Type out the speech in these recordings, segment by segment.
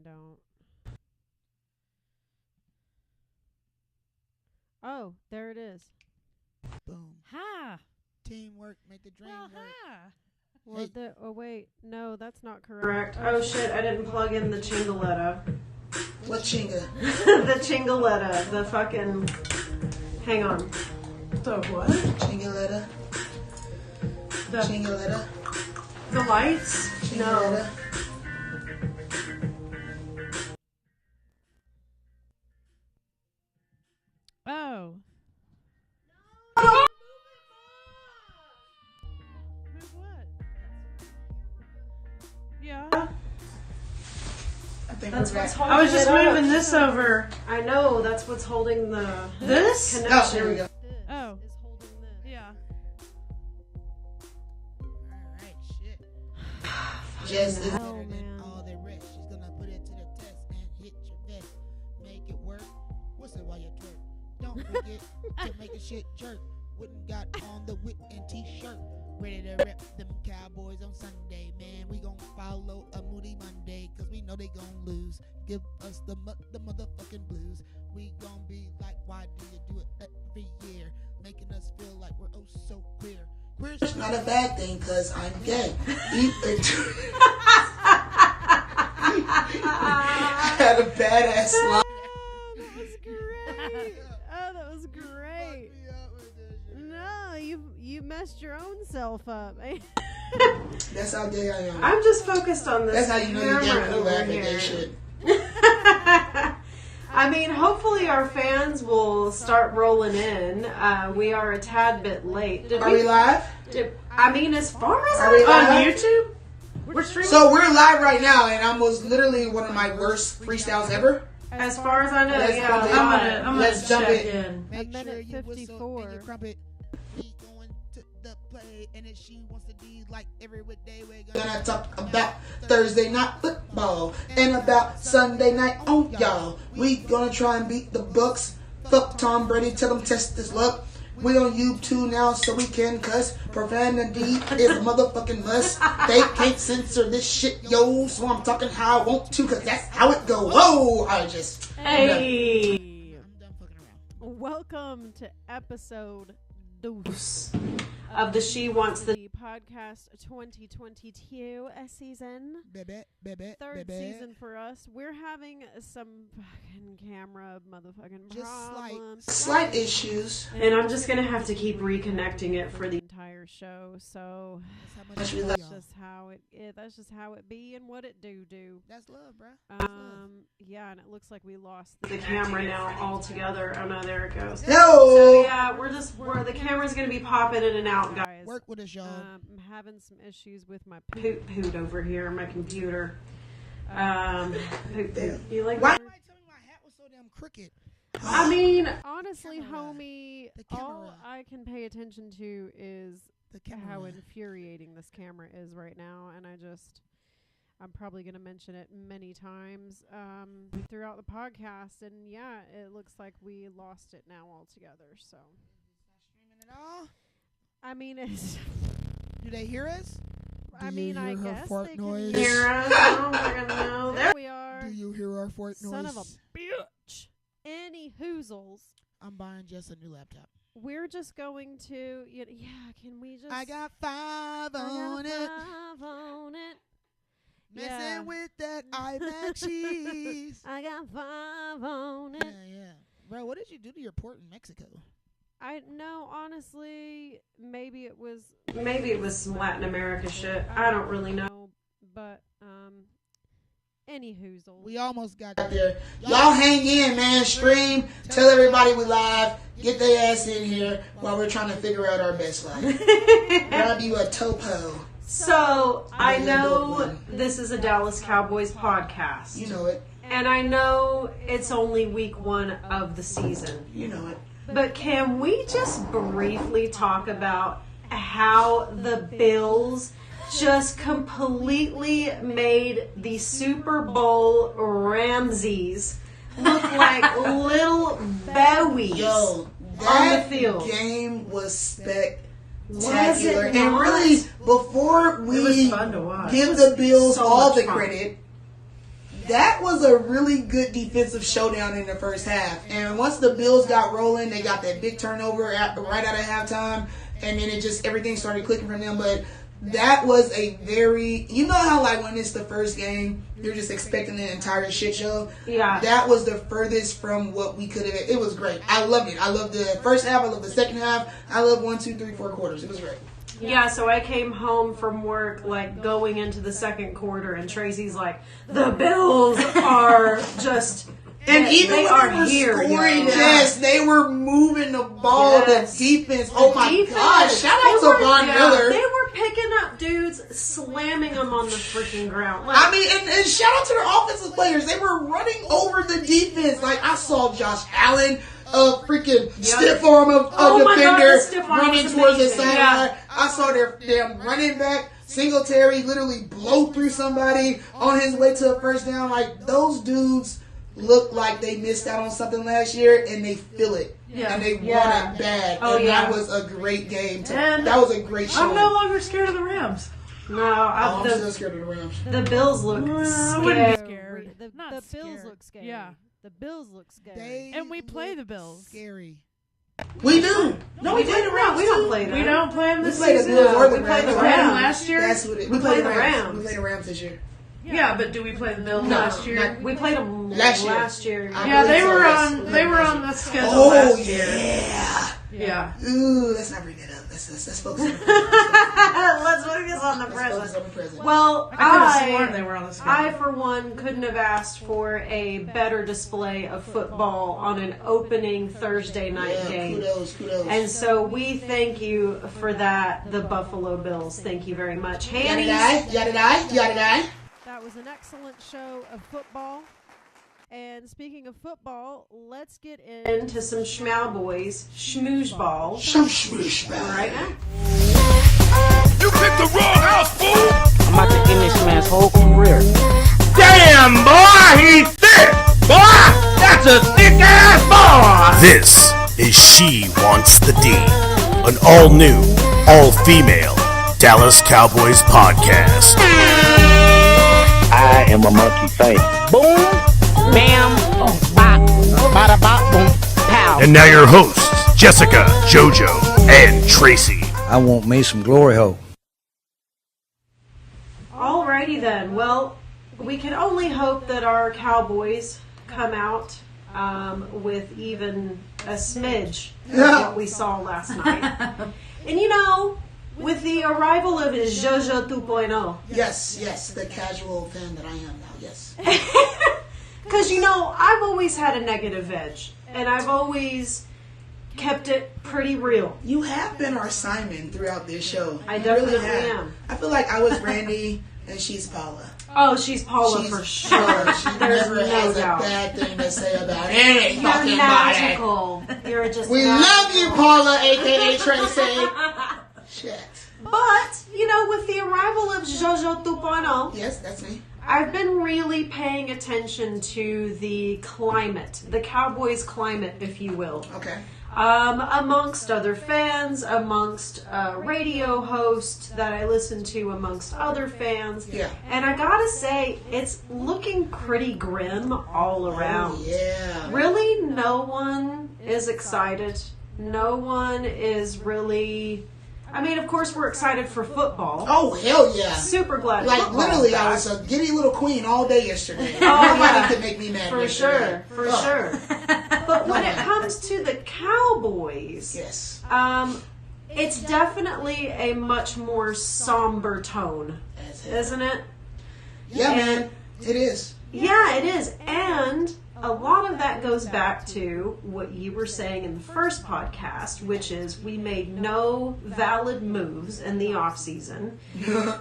don't. Oh, there it is. Boom. Ha! Teamwork, make the dream Well, work. ha! Well, oh wait, no, that's not correct. Oh shit, I didn't plug in the Chingaletta. What chinga? The Chingaletta, the fucking... Hang on. The what? Chingaletta. Chingaletta. The lights? Chingaletta. Oh. Move what? Yeah. I think That's we're what's back. holding I was just it up. moving this over. I know, that's what's holding the... This? Oh, connection. there we go. Oh. Is holding this. Yeah. Alright, shit. Just is hell, better than man. all the rest. She's gonna put it to the test and hit your vest. Make it work. What's it while you twerk? Don't forget to make the shit jerk. Wouldn't got on the wit and t-shirt. Ready to rep them Cowboys on Sunday, man. We gon' follow a moody Monday, cause we know they gon' lose. Give us the motherfucking blues. We gon' be like, why do you do it every year? Making us feel like we're oh so queer. Queer's not a bad thing, cause I'm gay. I had a badass line. That was great. Oh, that was great. No, you messed your own self up. That's how gay I am. I'm just focused on this. That's how you know you camera get cool over laugh at here. that shit. I mean, hopefully our fans will start rolling in. We are a tad bit late. Are we live? I mean, as far as Are we I live? On YouTube? We're streaming. So we're live right now, and I was literally one of my worst freestyles ever. as far as I know, Let's yeah. jump in. I'm gonna Let's jump check in. in. Make minute sure you whistle 54. and you crumpet. We going to the play, and if she wants to be like every day, we're gonna talk about Thursday night football and about Sunday night on y'all. We gonna try and beat the Bucks. Fuck Tom Brady, tell him test his luck. We on YouTube now, so we can cuss. Profanity is a motherfucking must. They can't censor this shit, yo. So I'm talking how I want to, cause that's how it go. Whoa! I just. Hey. I'm done fucking around. Welcome to episode deuce of the She Wants the Podcast 2022 season. Third season for us. We're having some fucking camera motherfucking Just problems. slight issues. And I'm just going to have to keep reconnecting it for the entire show. So That's how much we love that's y'all. just how that's just how it be and what it do. That's love, bruh. That's love. Yeah, and it looks like we lost the camera now altogether. Oh no, there it goes. So No! yeah, the camera's gonna be popping in and out, guys. Work with us, y'all. I'm having some issues with my poot over here, my computer. Poot. You like Why? that? Why tell me my hat was so damn crooked? I mean, honestly, Camera. homie, The all camera. I can pay attention to is The camera. how infuriating this camera is right now, and I'm probably going to mention it many times throughout the podcast, and yeah, it looks like we lost it now altogether. So, Streaming at all? I mean, it's. Do they hear us? I Do mean, you I hear her guess fart they noise? can hear us. Oh my God, no. There we are. Do you hear our fart noise? Son of a bitch. Any hoozles. I'm buying just a new laptop. We're just going to, can we just. I got five on it. five on it. Messing Yeah. with that iMac cheese. I got 5 on it. Yeah. Bro, what did you do to your port in Mexico? I know, honestly, maybe it was some Latin America shit. I don't really know, but any hoozle. We almost got there. Y'all hang in, man. Stream. Tell everybody we live. Get their ass in here while we're trying to figure out our best life. Grab you a topo. So I know this is a Dallas Cowboys podcast. You know it. And I know it's only week 1 of the season. You know it. But can we just briefly talk about how the Bills just completely made the Super Bowl Ramses look like little Bowies Yo, on that the field? game was spectacular. Was it And not? really, before It was we fun to watch. give the Bills So all much the fun. credit, that was a really good defensive showdown in the first half. And once the Bills got rolling, they got that big turnover right out of halftime, and then everything started clicking from them. But that was a very, you know how like when it's the first game, you're just expecting the entire shit show. Yeah. That was the furthest from what we could have. It was great. I loved it. I loved the first half. I loved the second half. I loved 1, 2, 3, 4 quarters. It was great. Yeah, so I came home from work, like, going into the second quarter, and Tracy's like, the Bills are just... And even they when are they were here, scoring, yeah. yes, they were moving the ball, Yes. the defense. Oh my God! Shout out to Von Miller. They were picking up dudes, slamming them on the freaking ground. Like, I mean, and shout out to their offensive players. They were running over the defense. Like, I saw Josh Allen, freaking stiff arm of defender running towards the sideline. Yeah. I saw their damn running back, Singletary, literally blow through somebody on his way to a first down. Like, those dudes look like they missed out on something last year, and they feel it. Yeah. And they want it bad. Oh, and yeah. that was a great game. And that was a great show. I'm no longer scared of the Rams. No, I'm still scared of the Rams. the Bills look I wouldn't be scary. scared. The Not Bills scared. look scary. Yeah. The Bills look scary. They And we play look the Bills. Scary. We do. No, we played the Rams. We don't too. play them. We don't play them We this played the season. Bills or the We played Rams. the Rams Rams. last year. That's what it. We played the Rams. We played the Rams this year. Yeah, but do we play the Bills No, last year? not- We played them Last last year. year. I Yeah, they believe so, were yes. on. They were on the schedule Oh last year. yeah. Yeah. Ooh, let's not bring that up. Let's focus on the present. Let's focus on the Let's focus present. on the present. Well, I could have sworn they were on the schedule. I, for one, couldn't have asked for a better display of football on an opening Thursday night Yeah, game. kudos. And so we thank you for that, the Buffalo Bills. Thank you very much. Hannies. Yada die. That was an excellent show of football. And speaking of football, let's get Into some Schmow Boys, Schmooze Ball, Some smoosh right now. You picked the wrong house, fool! I'm about to end this man's whole career. Damn, boy, he's thick! Boy, that's a thick-ass boy! This is She Wants the D, an all-new, all-female Dallas Cowboys podcast. I am a monkey face. Boom, bam, bop, bada bop, boom, pow. And now your hosts, Jessica, JoJo, and Tracy. I want me some glory hole. Alrighty then. Well, we can only hope that our Cowboys come out with even a smidge of what we saw last night. And you know, with the arrival of JoJo 2.0, Yes, the casual fan that I am now, yes. because you know, I've always had a negative edge, and I've always kept it pretty real. You have been our Simon throughout this show. I You definitely have. am. I feel like I was Randy and she's Paula. Oh, she's Paula She's for sure. She There's never no has doubt. a bad thing to say about any You're fucking body. magical. You're just We magical. love you, Paula, aka Tracy. Shit. But, you know, with the arrival of JoJo 2.0, Yes, that's me. I've been really paying attention to the climate, the Cowboys climate, if you will. Okay. Amongst other fans, amongst radio hosts that I listen to, amongst other fans. Yeah. And I gotta say, it's looking pretty grim all around. Oh, yeah. Really, no one is excited. No one is really... I mean, of course, we're excited for football. Oh, hell yeah. Super glad. Like, football's literally, back. I was a giddy little queen all day yesterday. Oh, Nobody yeah. could make me mad For yesterday. sure, for Oh, sure. But when it comes to the Cowboys, Yes. it's definitely a much more somber tone, That's it. isn't it? Yeah, man. It is. Yeah, it is. And a lot of that goes back to what you were saying in the first podcast, which is we made no valid moves in the offseason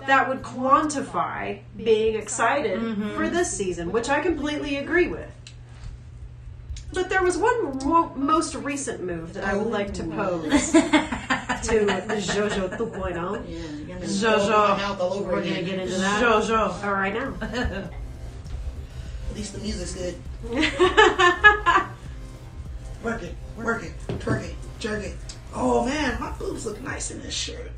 that would quantify being excited for this season, which I completely agree with. But there was one most recent move that I would like to pose to JoJo 2.0. Yeah, you're gonna JoJo. my mouth all over We're going to again. get into that. JoJo. All right now. At least the music's good. Work it, twerk it, jerk it. Oh man, my boobs look nice in this shirt.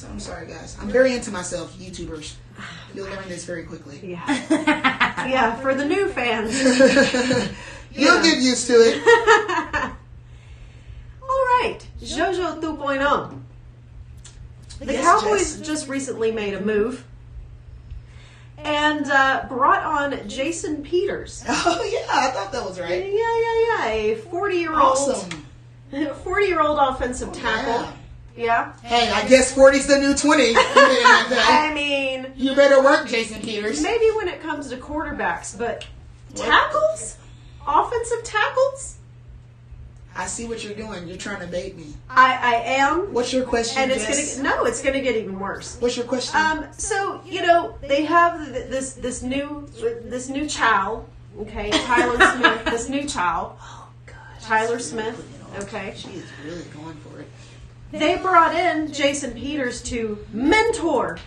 I'm sorry guys. I'm very into myself, YouTubers. You'll learn this very quickly. Yeah. Yeah, for the new fans. You'll get used to it. All right, JoJo 2.0. The Cowboys just recently made a move and brought on Jason Peters. Oh yeah, I thought that was right. Yeah. A 40-year-old, Awesome. 40-year-old offensive tackle. Yeah. Hey, I guess 40's the new 20. I mean, you better work, Jason Peters. maybe when it comes to quarterbacks, but tackles, offensive tackles. I see what you're doing. You're trying to bait me. I am. What's your question, And it's Jess? it's gonna get even worse. What's your question? So they have this new child, okay, Tyler Smith. This new child, Tyler Smith. Okay, She is really going for it. they brought in Jason Peters to mentor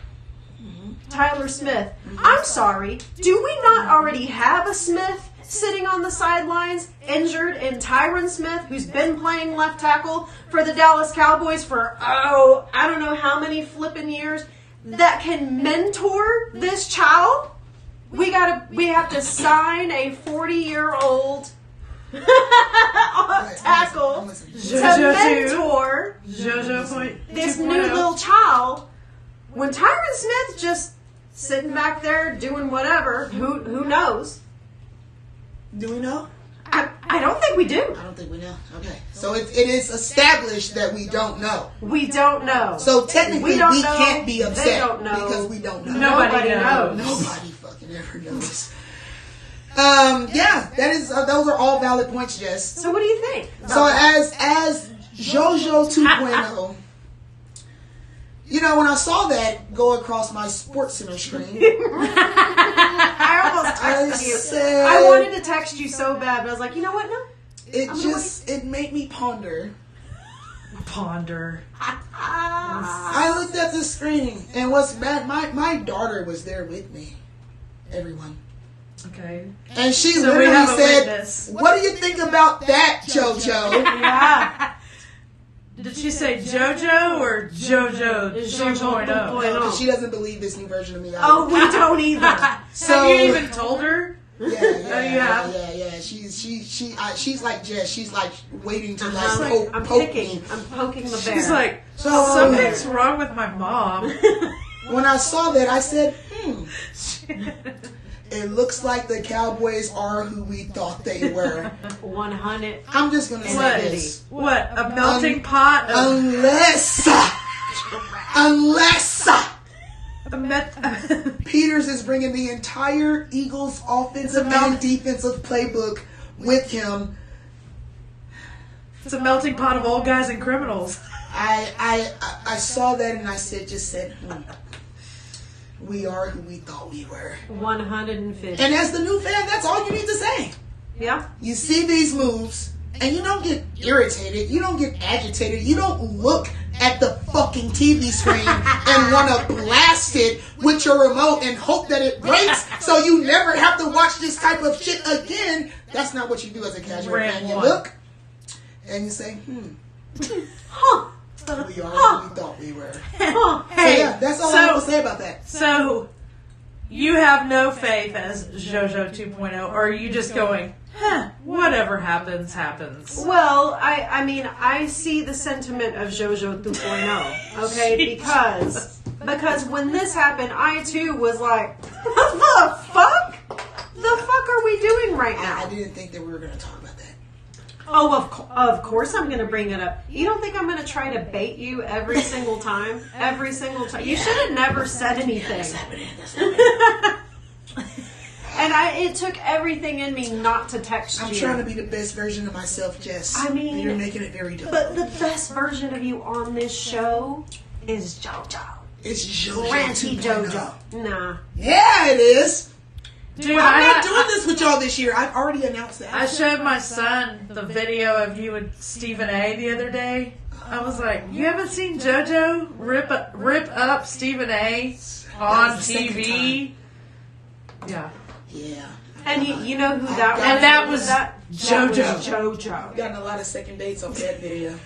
Tyler Smith. I'm sorry, do we not already have a Smith sitting on the sidelines, injured, in Tyron Smith, who's been playing left tackle for the Dallas Cowboys for, I don't know how many flipping years, that can mentor this child? We have to sign a 40-year-old tackle to mentor this new little child when Tyron Smith just sitting back there doing whatever. Who knows? Do we know? I don't think we do. I don't think we know. Okay. So it is established that we don't know. We don't know. So technically we don't know. can't be upset They don't know. because we don't know. Nobody knows. Nobody fucking ever knows. Yeah, that is those are all valid points, Jess. So what do you think? So as JoJo 2.0, you know, when I saw that go across my SportsCenter screen, I almost texted you. said, I wanted to text you so bad, but I was like, you know what? No. it made me ponder. I looked at the screen, and what's bad, my daughter was there with me. Everyone. Okay. And she So we literally have a said, witness. "What do you think about that, JoJo?" Yeah. Did she say JoJo or JoJo 2.0? Because she doesn't believe this new version of me. Either. Oh, we don't either. So Have you even told her? Yeah. She's like Jess. She's like waiting to I'm poke me. I'm poking the bear. She's like, So something's wrong with my mom. when I saw that, I said, it looks like the Cowboys are who we thought they were. 100. I'm just gonna say this. What? A melting pot of... Unless Peters is bringing the entire Eagles offensive and defensive playbook with him. It's a melting pot of old guys and criminals. I saw that and I said, we are who we thought we were. 150. And as the new fan, that's all you need to say. Yeah. You see these moves and you don't get irritated. You don't get agitated. You don't look at the fucking TV screen and want to blast it with your remote and hope that it breaks so you never have to watch this type of shit again. That's not what you do as a casual fan. You look and you say, Huh. we are who we thought we were. Hey, So yeah, that's all I have to say about that. So, you have no faith as JoJo 2.0, or are you just going, whatever happens, happens? Well, I mean, I see the sentiment of JoJo 2.0, okay? Because when this happened, I too was like, what the fuck? The fuck are we doing right now? I didn't think that we were going to talk about that. Oh, of course I'm going to bring it up. You don't think I'm going to try to bait you every single time? Every single time. You should have never said anything. And it took everything in me not to text you. I'm trying to be the best version of myself, Jess. I mean, and you're making it very difficult. But the best version of you on this show is JoJo. It's JoJo Ranty 2.0. JoJo. Nah. Yeah, it is. Dude, I'm not doing this with y'all this year. I've already announced that. I showed my son the video of you and Stephen A. the other day. I was like, you haven't seen JoJo rip up Stephen A. on TV? Yeah. Yeah. And you know who that was? And that was JoJo. That was JoJo. I've gotten a lot of second dates off that video.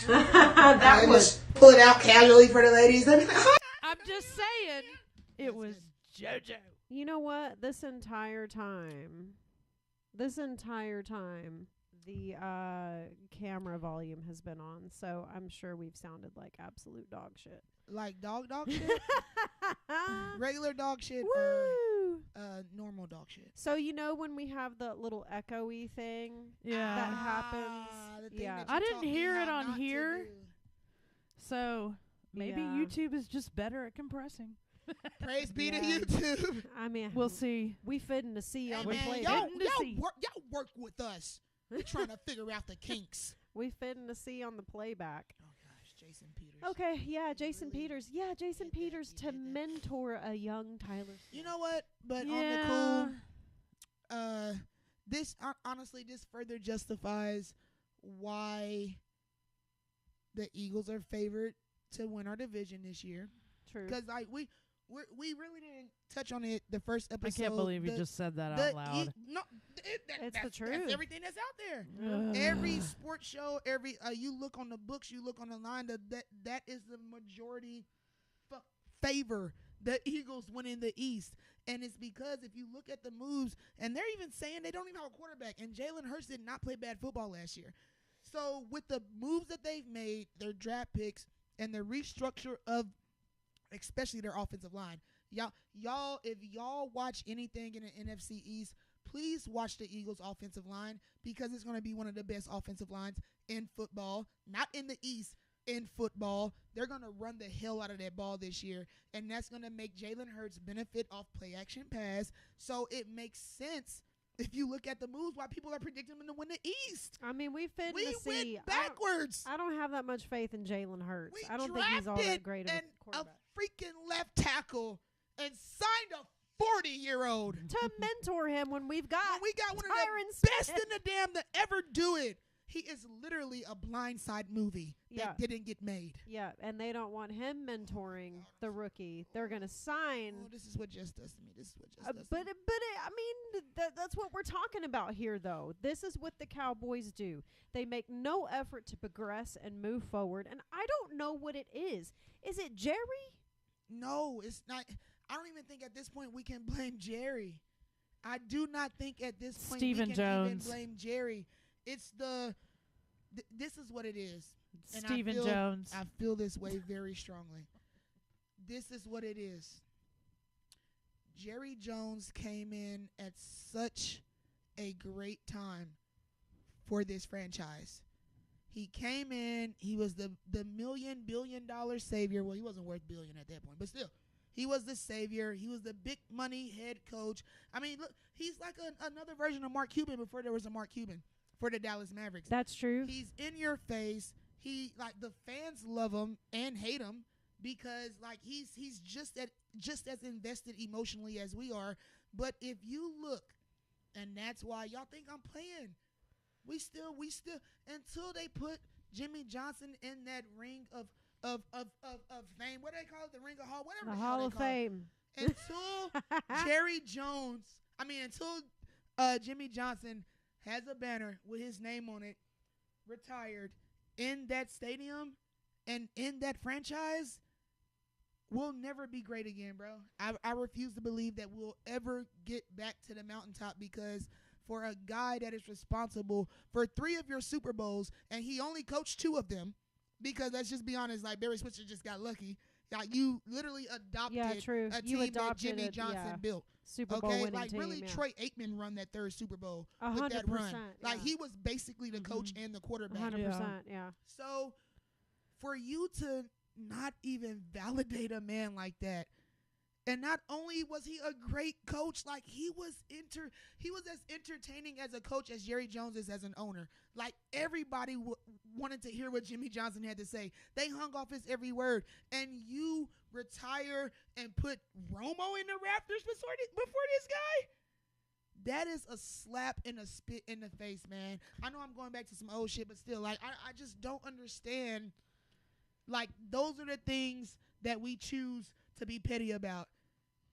That was. Just pull it out casually for the ladies. They'd be like, I'm just saying, it was JoJo. You know what? This entire time, the camera volume has been on, so I'm sure we've sounded like absolute dog shit. Like dog shit? Regular dog shit Woo! or normal dog shit? So you know when we have the little echoey thing Yeah. that happens? The thing Yeah. that you I didn't taught me hear how it on not to here. do. So maybe Yeah. YouTube is just better at compressing. Praise be to Yeah. YouTube. I mean, We'll see. we fitting to see Hey, on the man, playback. y'all work with us. We're trying to figure out the kinks. We fitting to see on the playback. Oh gosh, Jason Peters. Okay, yeah, Jason really Peters. Yeah, Jason did that, Peters you to did that. mentor a young Tyler. You know what? But Yeah. on the cool, this honestly, this further justifies why the Eagles are favored to win our division this year. True. Because like we really didn't touch on it the first I episode. can't believe you just said that out loud. It's the that's truth. everything that's out there. Ugh. Every sports show, every you look on the books, you look on the line. That is the majority favor the Eagles winning the East, and it's because if you look at the moves, and they're even saying they don't even have a quarterback, and Jalen Hurts did not play bad football last year. So with the moves that they've made, their draft picks, and the restructure of especially their offensive line, y'all, if y'all watch anything in the NFC East, please watch the Eagles' offensive line because it's going to be one of the best offensive lines in football, not in the East, in football. They're going to run the hell out of that ball this year, and that's going to make Jalen Hurts benefit off play-action pass. So it makes sense if you look at the moves why people are predicting them to win the East. I mean, we fitting We to see. went backwards. I don't have that much faith in Jalen Hurts. We I don't think he's all that drafted great of a a quarterback. freaking left tackle and signed a 40-year-old. To mentor him when we've got When we got one of Tyron the best Smith. in the damn to ever do it. He is literally a blindside movie Yeah. that didn't get made. Yeah, and they don't want him mentoring the rookie. They're going to sign. Oh, this is what just does to me. This is what just does But to me. I mean, that's what we're talking about here, though. This is what the Cowboys do. They make no effort to progress and move forward, and I don't know what it is. Is it Jerry? No, it's not. I don't even think at this point we can blame Jerry. I do not think at this point Stephen we can Jones. even blame Jerry. It's this is what it is. And Stephen I feel, Jones. I feel this way very strongly. This is what it is. Jerry Jones came in at such a great time for this franchise. He came in, he was the billion-dollar savior. Well, he wasn't worth billion at that point, but still. He was the savior. He was the big money head coach. I mean, look, he's like another version of Mark Cuban before there was a Mark Cuban for the Dallas Mavericks. That's true. He's in your face. He like the fans love him and hate him because like he's just as invested emotionally as we are. But if you look, and that's why y'all think I'm playing. We still until they put Jimmy Johnson in that ring of fame. What do they call it? The ring of Hall, whatever. The hell Hall they of call it. Fame. Until Jerry Jones, until Jimmy Johnson has a banner with his name on it, retired in that stadium and in that franchise, we'll never be great again, bro. I refuse to believe that we'll ever get back to the mountaintop because for a guy that is responsible for 3 of your Super Bowls and he only coached 2 of them, because let's just be honest, like Barry Switzer just got lucky. Like you literally adopted true. a You team that adopted Jimmy it, Johnson yeah. built. Super Bowl Okay, winning like team. really, yeah. Troy Aikman run that 3rd Super Bowl with that 100%. run. Like yeah. he was basically the coach and the quarterback. 100%. Yeah. So for you to not even validate a man like that, and not only was he a great coach, like he was as entertaining as a coach as Jerry Jones is as an owner. Like everybody wanted to hear what Jimmy Johnson had to say. They hung off his every word. And you retire and put Romo in the rafters before this guy? That is a slap and a spit in the face, man. I know I'm going back to some old shit, but still, like I just don't understand. Like those are the things that we choose to be petty about.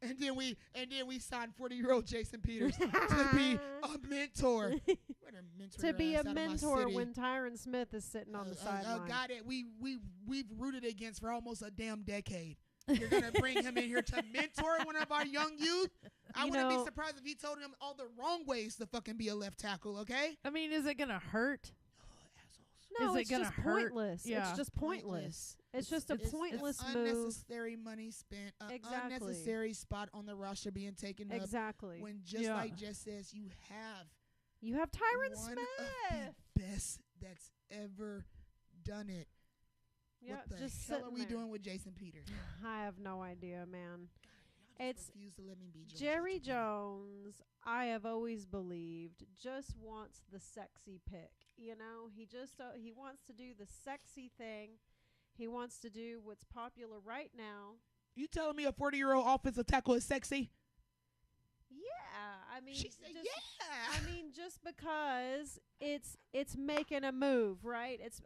And then we signed 40-year-old Jason Peters to be a mentor. To be a mentor when Tyron Smith is sitting on the sideline. A guy that we've rooted against for almost a damn decade. You're gonna bring him in here to mentor one of our young youth? I wouldn't be surprised if he told him all the wrong ways to fucking be a left tackle, okay? I mean, is it going to hurt? No, Is it it's gonna just hurt? pointless. Yeah. It's just pointless. It's just a pointless it's move. unnecessary money spent. Exactly. Unnecessary spot on the roster being taken up. Exactly. When just like Jess says, you have Tyron one Smith. of the best that's ever done it. Yeah, what the just hell are sitting we there. doing with Jason Peters? I have no idea, man. Y'all It's just refuse to let me be Jerry Jones, I have always believed, just wants the sexy pick. You know, he wants to do the sexy thing. He wants to do what's popular right now. You telling me a 40-year-old offensive tackle is sexy? Yeah, I mean, She said, just, yeah. I mean, just because it's making a move, right? It's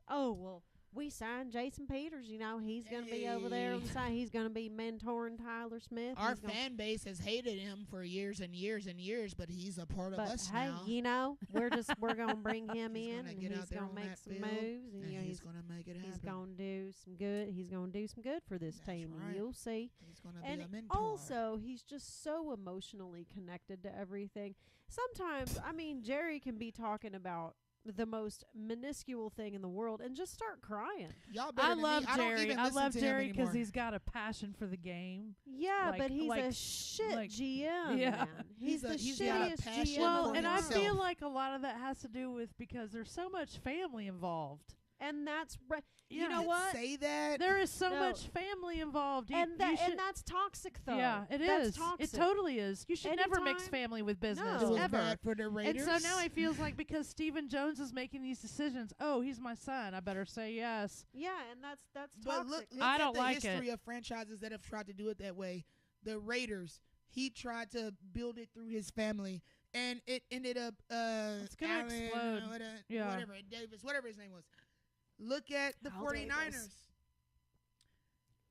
we signed Jason Peters. You know, he's going to be over there on the side. He's going to be mentoring Tyler Smith. Our fan base has hated him for years and years and years, but he's a part of us hey, now. you know, we're going to bring him He's in, gonna and get he's out there going to on make that some field, moves, and and you know, he's going to make it happen. he's going to do some good. He's going to do some good for this That's team. right. You'll see. He's going to be And a mentor. also, he's just so emotionally connected to everything. Sometimes, I mean, Jerry can be talking about the most minuscule thing in the world and just start crying. Y'all better I than love me. I don't Jerry. even I listen love to him Jerry because anymore. he's got a passion for the game. Yeah, but he's a like shit GM, yeah. man. He's the he's got a shittiest passion GM. Well, for and I himself. feel like a lot of that has to do with because there's so much family involved. And that's Yeah. you know Didn't what? say that. There is so No. much family involved. And that's toxic, though. Yeah, it That's is. toxic. It totally is. You should never mix Anytime- family with business It was ever. bad for the And Raiders. so now it feels like because Stephen Jones is making these decisions, oh, he's my son, I better say yes. Yeah, and that's But toxic. look I at don't the like history it. of franchises that have tried to do it that way. The Raiders, he tried to build it through his family, and it ended up It's gonna Allen, explode. Yeah. whatever, Davis, whatever his name was. Look at the Al 49ers. Davis.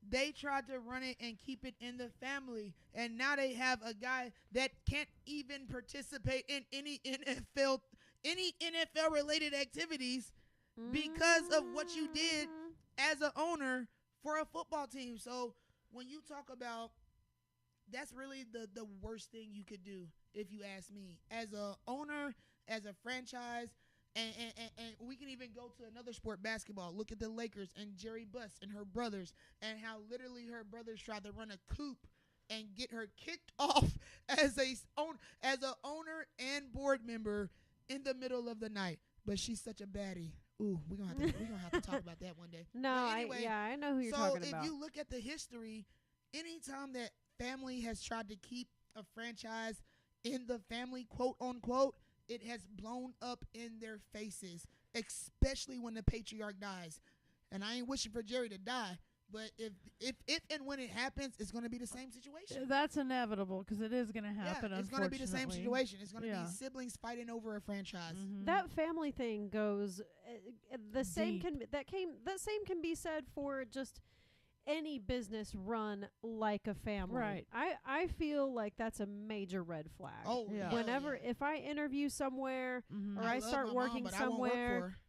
They tried to run it and keep it in the family, and now they have a guy that can't even participate in any NFL related activities because of what you did as an owner for a football team. So when you talk about, that's really the worst thing you could do, if you ask me, as a owner, as a franchise. And we can even go to another sport, basketball. Look at the Lakers and Jerry Buss and her brothers, and how literally her brothers tried to run a coup and get her kicked off as a owner and board member in the middle of the night. But she's such a baddie. Ooh, we're gonna have to talk about that one day. No, But anyway, I know who you're talking about. So if you look at the history, anytime that family has tried to keep a franchise in the family, quote unquote, it has blown up in their faces, especially when the patriarch dies. And I ain't wishing for Jerry to die, but if and when it happens, it's going to be the same situation. That's inevitable because it is going to happen. Yeah, it's going to be the same unfortunately. situation. It's going to Yeah. be siblings fighting over a franchise. Mhm. That family thing goes the same Deep. that same can be said for just any business run like a family. Right. I feel like that's a major red flag. Oh, Yeah. hell Whenever yeah. if I interview somewhere Mhm. or I love start my working mom, but I won't work somewhere for her.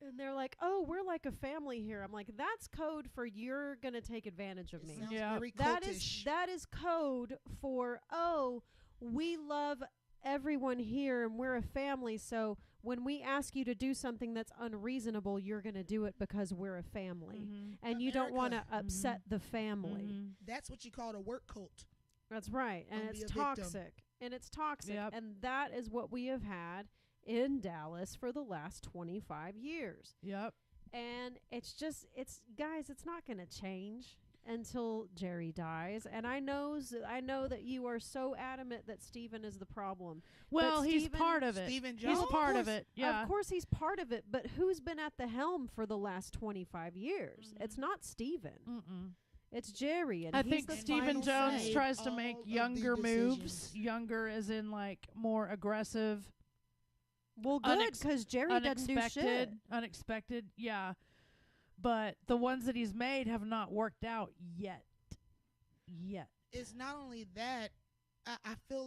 and they're like, "Oh, we're like a family here." I'm like, "That's code for you're going to take advantage of It me." sounds Yeah. very That cultish. is code for, "Oh, we love everyone here and we're a family, so when we ask you to do something that's unreasonable, you're going to do it because we're a family." Mhm. And you don't want to America. upset the family. Mhm. That's what you call a work cult. That's right. And Don't it's be a victim. toxic. And it's toxic. Yep. And that is what we have had in Dallas for the last 25 years. Yep. And it's guys, it's not going to change until Jerry dies. And I know that you are so adamant that Steven is the problem. Well, he's Steven- part of it. Stephen He's Jones. part of course. it. Yeah. Of course he's part of it, but who's been at the helm for the last 25 years? Mm-hmm. It's not Steven. Mm-mm. It's Jerry. And I he's think the Stephen final Jones say. tries to all make of the younger moves. decisions. Younger as in like more aggressive. Well, good, because Jerry doesn't do shit. Unexpected, yeah. But the ones that he's made have not worked out yet. It's not only that. I feel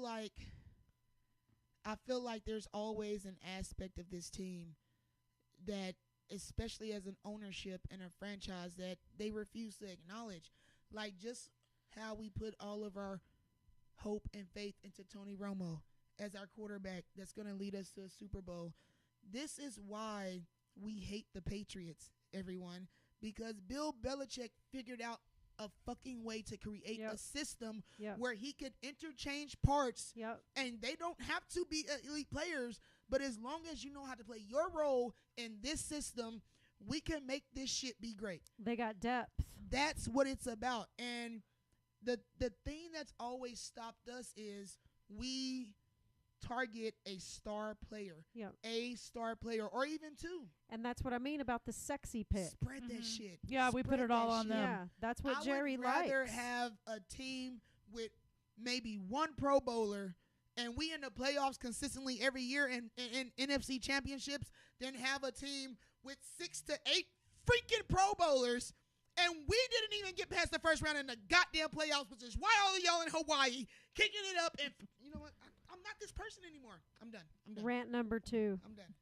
like there's always an aspect of this team that, especially as an ownership and a franchise, that they refuse to acknowledge. Like just how we put all of our hope and faith into Tony Romo as our quarterback that's going to lead us to a Super Bowl. This is why we hate the Patriots, everyone, because Bill Belichick figured out a fucking way to create a system where he could interchange parts, and they don't have to be elite players, but as long as you know how to play your role in this system, we can make this shit be great. They got depth. That's what it's about. And the thing that's always stopped us is we target a star player, or even two. And that's what I mean about the sexy pick. Spread that shit. Yeah, we put it all on them. Yeah, that's what Jerry likes. I would rather have a team with maybe one Pro Bowler and we in the playoffs consistently every year in NFC championships than have a team with 6 to 8 freaking Pro Bowlers and we didn't even get past the first round in the goddamn playoffs, which is why all of y'all in Hawaii kicking it up. And you know what? I'm not this person anymore. I'm done. Rant number 2. I'm done.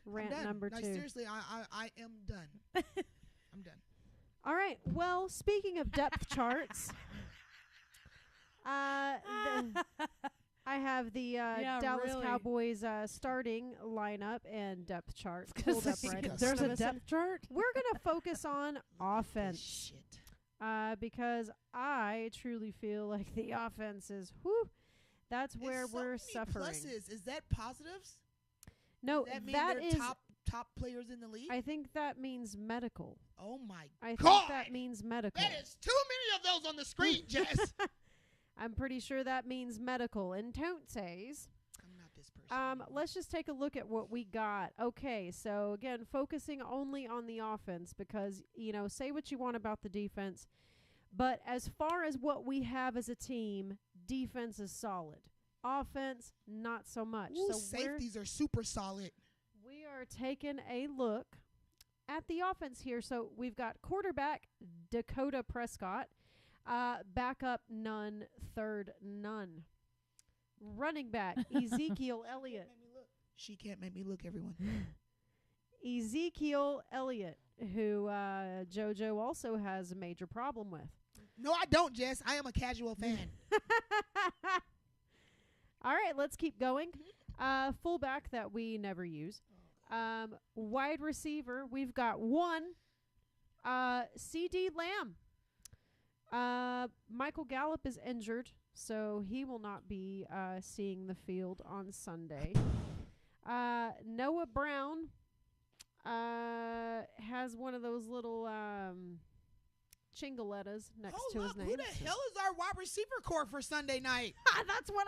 Rant number 2. Like, seriously, I am done. I'm done. All right. Well, speaking of depth charts, I have the Dallas Cowboys starting lineup and depth chart pulled up right. There's a depth chart? We're going to focus on offense. Because I truly feel like the offense is, that's where we're suffering. Pluses. Is that positives? No, that mean that they're is top players in the league? I think that means medical. Oh my I God. think that means medical. That is too many of those on the screen, Jess. I'm pretty sure that means medical. And Tote says, I'm not this person. Let's just take a look at what we got. Okay, so again, focusing only on the offense because, say what you want about the defense. But as far as what we have as a team, defense is solid. Offense, not so much. Ooh, so safeties are super solid. We are taking a look at the offense here. So we've got quarterback Dakota Prescott, backup none, third none. Running back Ezekiel Elliott. She can't make me look, everyone. Ezekiel Elliott, who JoJo also has a major problem with. No, I don't, Jess. I am a casual fan. All right, let's keep going. Fullback that we never use. Wide receiver, we've got one. CD Lamb. Michael Gallup is injured, so he will not be seeing the field on Sunday. Noah Brown has one of those little chingolettas next to his name. Who the hell is our wide receiver core for Sunday night? That's what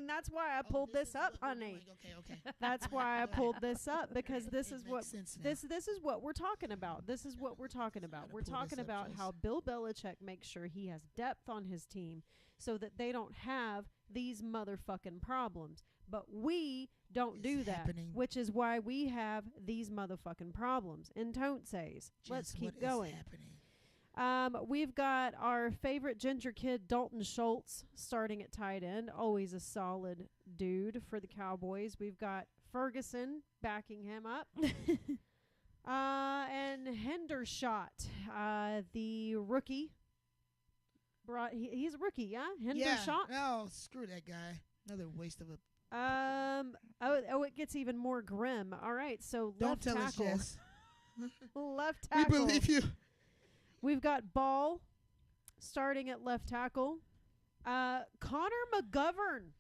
that's why I pulled this up, honey. Okay. That's why I pulled this up because this is what this is what we're talking about. This is what we're talking about. We're talking about how Bill Belichick makes sure he has depth on his team so that they don't have these motherfucking problems. But we don't do that, which is why we have these motherfucking problems. And Tote says, let's keep going. We've got our favorite ginger kid, Dalton Schultz, starting at tight end. Always a solid dude for the Cowboys. We've got Ferguson backing him up. And Hendershot, the rookie. He's a rookie, yeah? Hendershot? Yeah. Oh, screw that guy. Another waste of a... it gets even more grim. All right, so don't tell tackle. us, Jess. Left tackle. We believe you. We've got Ball starting at left tackle. Connor McGovern.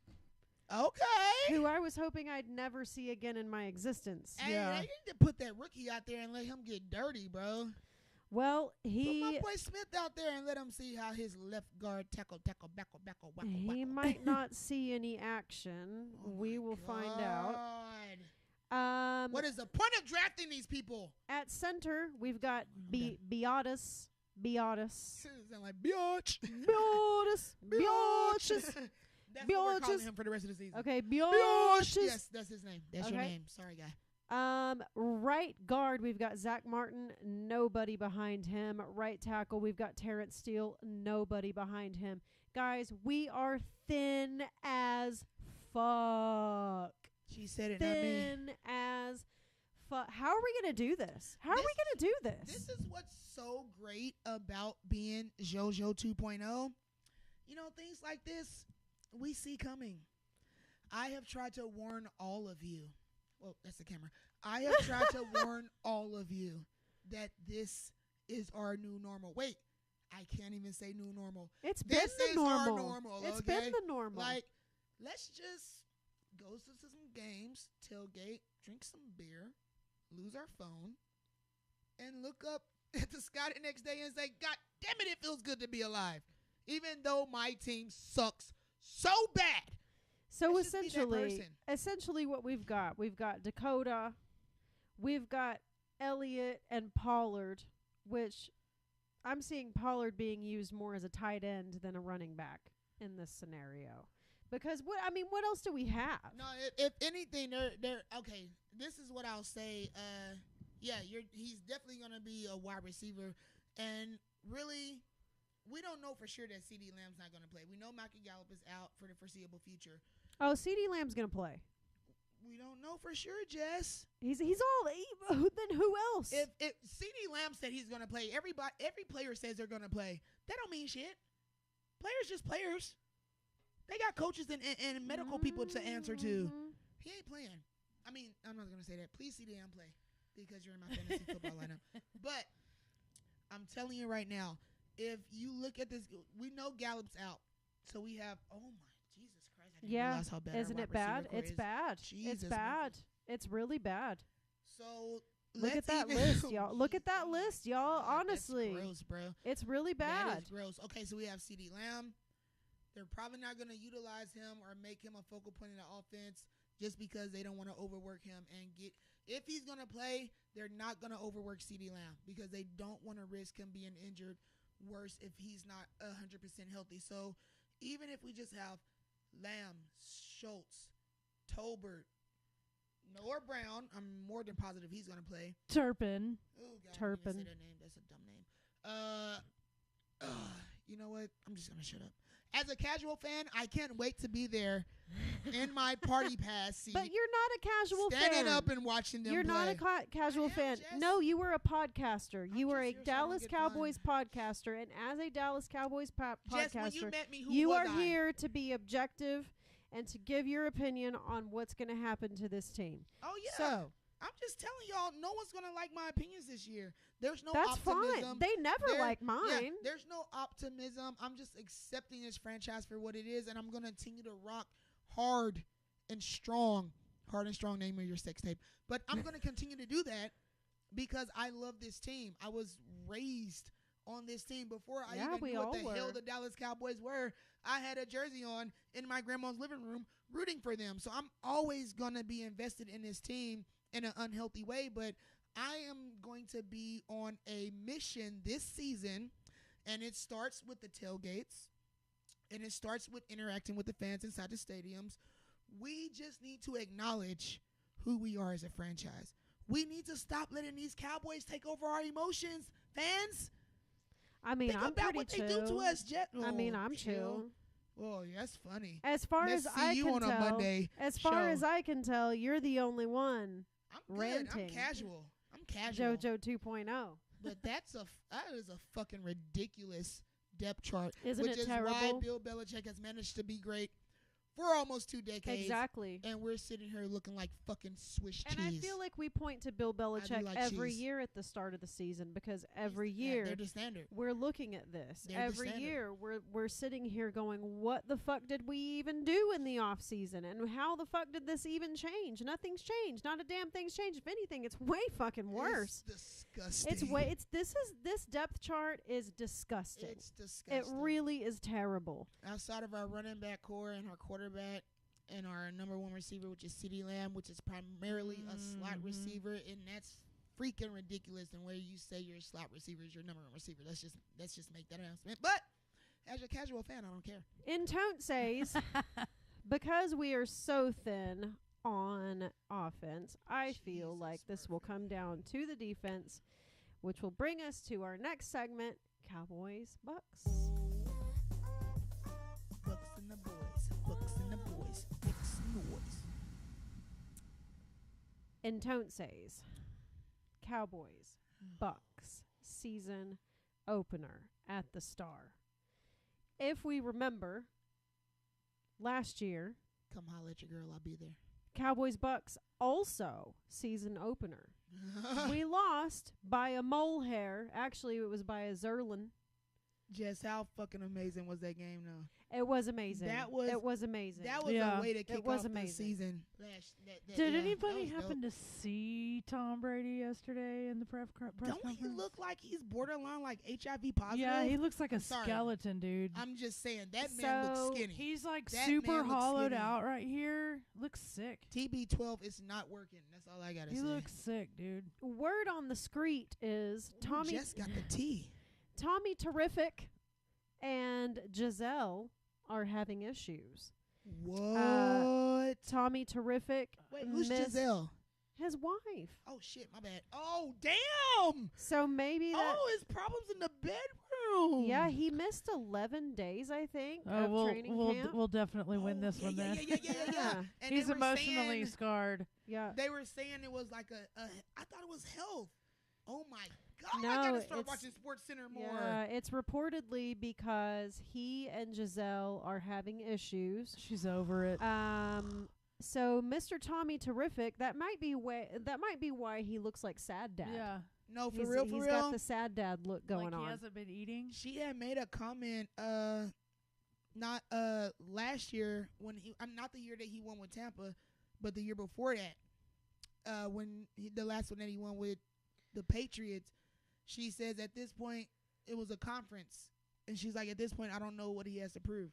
Okay. Who I was hoping I'd never see again in my existence. Hey, they need to put that rookie out there and let him get dirty, bro. Well, put my boy Smith out there and let him see how his left guard tackle, backle. He might not see any action. We will find out. What is the point of drafting these people? At center, we've got Biotis. Sound like Biotch. Biotches. That's what we're calling him for the rest of the season. Okay, Biotches. Yes, that's his name. That's your name. Sorry, guy. Right guard, we've got Zach Martin, nobody behind him. Right tackle, we've got Terrence Steele, nobody behind him. Guys, we are thin as fuck. She said it, not me. Thin as fuck. How are we going to do this? How are we going to do this? This is what's so great about being JoJo 2.0. You know, things like this, we see coming. I have tried to warn all of you. Well, that's the camera. I have tried to warn all of you that this is our new normal. Wait, I can't even say new normal. It's been the normal. Our normal. It's okay? been the normal. Like, let's just go to some games, tailgate, drink some beer, lose our phone, and look up at the sky the next day and say, God damn it feels good to be alive. Even though my team sucks so bad. So essentially what we've got Dakota, we've got Elliott and Pollard, which I'm seeing Pollard being used more as a tight end than a running back in this scenario. Because what else do we have? No, if anything, they're okay. This is what I'll say. He's definitely gonna be a wide receiver, and really, we don't know for sure that CeeDee Lamb's not gonna play. We know Michael Gallup is out for the foreseeable future. Oh, CeeDee Lamb's gonna play. We don't know for sure, Jess. Then who else? If CeeDee Lamb said he's gonna play, every player says they're gonna play. That don't mean shit. Players just players. They got coaches and medical people to answer to. He ain't playing. I mean, I'm not gonna say that. Please CeeDee Lamb play because you're in my fantasy football lineup. But I'm telling you right now, if you look at this, we know Gallup's out, so we have. Oh my Jesus Christ! I didn't realize how bad isn't it bad? It's bad. Jesus, it's bad. It's really bad. So look at that list, y'all. Look at that list, y'all. Honestly, that's gross, bro. It's really bad. That is gross. Okay, so we have CeeDee Lamb. They're probably not going to utilize him or make him a focal point in the offense just because they don't want to overwork him and get. If he's going to play, they're not going to overwork CeeDee Lamb because they don't want to risk him being injured. Worse if he's not 100% healthy. So even if we just have Lamb, Schultz, Tolbert, Noah Brown, I'm more than positive he's going to play. Turpin. Oh, God, Turpin. I didn't even say that name. That's a dumb name. You know what? I'm just going to shut up. As a casual fan, I can't wait to be there in my party pass seat. But you're not a casual fan. Standing up and watching them You're play. not a casual fan. Jess. No, you were a podcaster. You were a just Dallas here so I don't Cowboys podcaster. And as a Dallas Cowboys Jess, when podcaster, you met me, who you was are I? here to be objective and to give your opinion on what's going to happen to this team. Oh, yeah. So I'm just telling y'all, no one's going to like my opinions this year. There's no that's optimism. fine. They never like mine. Yeah, there's no optimism. I'm just accepting this franchise for what it is, and I'm going to continue to rock hard and strong. Hard and strong, name of your sex tape. But I'm going to continue to do that because I love this team. I was raised on this team before I even knew what the hell the Dallas Cowboys were. I had a jersey on in my grandma's living room rooting for them. So I'm always going to be invested in this team in an unhealthy way, but I am going to be on a mission this season, and it starts with the tailgates, and it starts with interacting with the fans inside the stadiums. We just need to acknowledge who we are as a franchise. We need to stop letting these Cowboys take over our emotions, fans. I mean, Think I'm about pretty what chill. they do to us, Jet. I mean, I'm chill. Oh, that's funny. As far Let's as see I you can on tell, a Monday as far show. as I can tell, you're the only one I'm ranting. good. I'm casual. JoJo 2.0. But that is a fucking ridiculous depth chart. Isn't which it is terrible? why Bill Belichick has managed to be great for almost 2 decades. Exactly. And we're sitting here looking like fucking Swiss cheese. And I feel like we point to Bill Belichick like every cheese. year at the start of the season because every Yeah, year they're the standard. we're looking at this. They're the Every standard. year we're sitting here going, what the fuck did we even do in the off season? And how the fuck did this even change? Nothing's changed. Not a damn thing's changed. If anything, it's way fucking worse. It's disgusting. This depth chart is disgusting. It's disgusting. It really is terrible. Outside of our running back core and our quarterback and our number one receiver, which is CeeDee Lamb, which is primarily a slot receiver, and that's freaking ridiculous. And where you say your slot receiver is your number one receiver, let's just make that announcement. But as a casual fan, I don't care. In Don't Says, because we are so thin on offense, I feel like this will come down to the defense, which will bring us to our next segment, Cowboys Bucks. Bucks and the boys. Bucks and the boys. Bucks and the boys. In Don't Says, Cowboys Bucks season opener at the Star. If we remember, last year. Come holler at your girl. I'll be there. Cowboys Bucks also season opener. We lost by a mole hair. Actually, it was by a Zerlin. Just how fucking amazing was that game, though? It was amazing. It was amazing. That was a way to kick off amazing. the season. Did anybody happen to see Tom Brady yesterday in the press conference? Don't he look like he's borderline like HIV positive? Yeah, he looks like a sorry. skeleton, dude. I'm just saying that man looks skinny. He's like That super man looks hollowed skinny. out right here. Looks sick. TB12 is not working. That's all I gotta say. He looks sick, dude. Word on the street is Tommy just got the tea. Tommy Terrific and Giselle are having issues. What? Tommy Terrific. Wait, who's Giselle? His wife. Oh shit, my bad. Oh damn. So maybe that. Oh, his problems in the bedroom. Yeah, he missed 11 days, I think, of training camp. We'll definitely win this one then. Yeah. And he's they were emotionally saying, scarred. Yeah. They were saying it was like I thought it was health. Oh my God, No, I gotta start watching Sports Center more. Yeah, it's reportedly because he and Giselle are having issues. She's over it. So Mr. Tommy Terrific, that might be why he looks like Sad Dad. Yeah. No, for He's real. got the Sad Dad look going like on. He hasn't been eating. She had made a comment, not last year when not the year that he won with Tampa, but the year before that, when the last one that he won with the Patriots. She says at this point it was a conference, and she's like, at this point I don't know what he has to prove.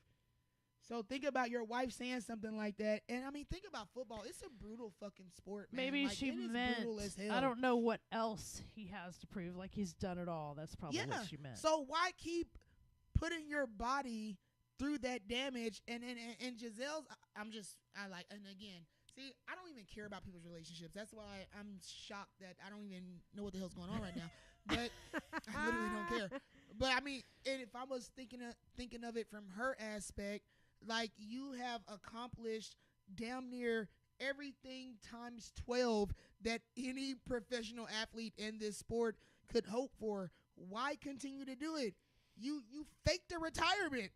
So think about your wife saying something like that, and I mean think about football. It's a brutal fucking sport, man. Maybe like, she it is meant. brutal as hell. I don't know what else he has to prove. Like he's done it all. That's probably what she meant. So why keep putting your body through that damage? And Giselle's, and again. See, I don't even care about people's relationships. That's why I'm shocked that I don't even know what the hell's going on right now. But I literally don't care. But I mean, and if I was thinking of it from her aspect, like you have accomplished damn near everything times 12 that any professional athlete in this sport could hope for. Why continue to do it? You faked a retirement.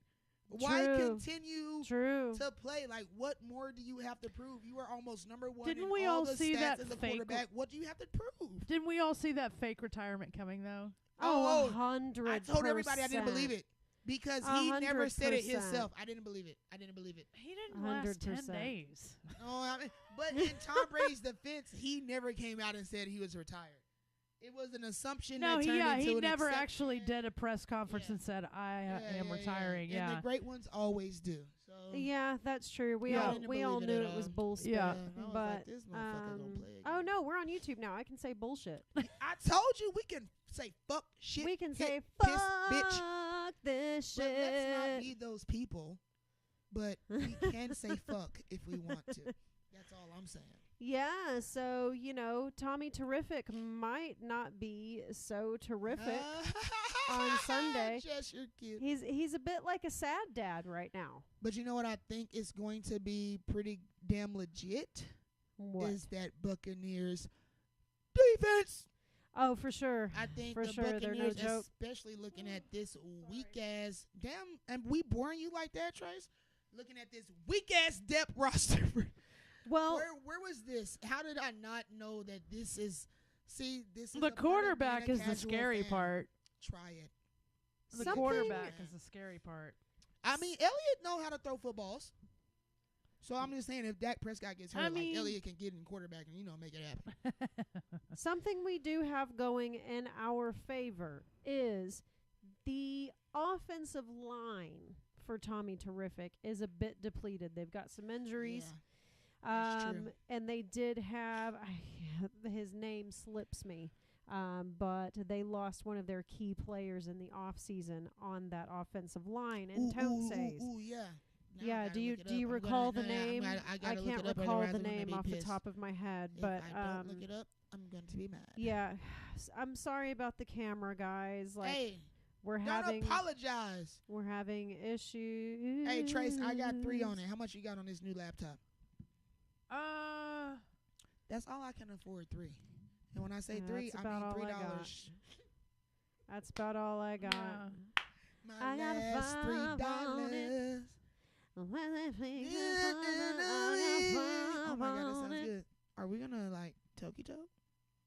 Why continue to play? Like, what more do you have to prove? You are almost number one. Didn't in we all all the see stats that as a fake quarterback. What do you have to prove? Didn't we all see that fake retirement coming though? Oh, 100%. I told everybody I didn't believe it because he never said it himself. I didn't believe it. He didn't last 10 days. Oh, I mean, but in Tom Brady's defense, he never came out and said he was retired. It was an assumption. No, that turned into he an never exception. actually did a press conference and said, I am retiring. Yeah. And the great ones always do. So Yeah, that's true. We all knew it was bullshit. Yeah. But this motherfucker gonna play again. oh no, we're on YouTube now. I can say bullshit. I told you we can say fuck shit. We can hit, say piss, fuck bitch. this But let's not shit. be those people. But we can say fuck if we want to. That's all I'm saying. Yeah, so Tommy Terrific might not be so terrific on Sunday. Just you're cute. He's a bit like a sad dad right now. But you know what I think is going to be pretty damn legit? What? Is that Buccaneers defense? Oh, for sure. I think For the sure, they're no Buccaneers, joke. especially looking at this weak ass damn, and we boring you like that, Trace? Looking at this weak ass depth roster. Well, where was this? How did I not know that this is? See, this is The a part of quarterback being a is the casual scary fan. part. Try it. The Something- quarterback is the scary part. I mean, Elliott know how to throw footballs. So I'm just saying, if Dak Prescott gets hurt, like Elliott can get in quarterback and make it happen. something we do have going in our favor is the offensive line for Tommy Terrific is a bit depleted. They've got some injuries. Yeah, that's true. And they did have his name slips me. But they lost one of their key players in the off season on that offensive line, and Tonesays. Ooh, yeah. Now I Yeah, gotta do look it you up. recall the I name? gotta I look can't it up, recall otherwise the I'm gonna name be off the pissed. top of my head, If but I don't look it up, I'm going to be mad. yeah, I'm sorry about the camera, guys. Like Hey, we're don't having apologize. we're having issues. Hey, Trace, I got 3 on it. How much you got on this new laptop? That's all I can afford, 3. And when I say 3, That's I mean about all I got. $3. That's about all I got. My I got a last $5 on it. $3. Oh my god, that sounds good. Are we gonna like Tokito?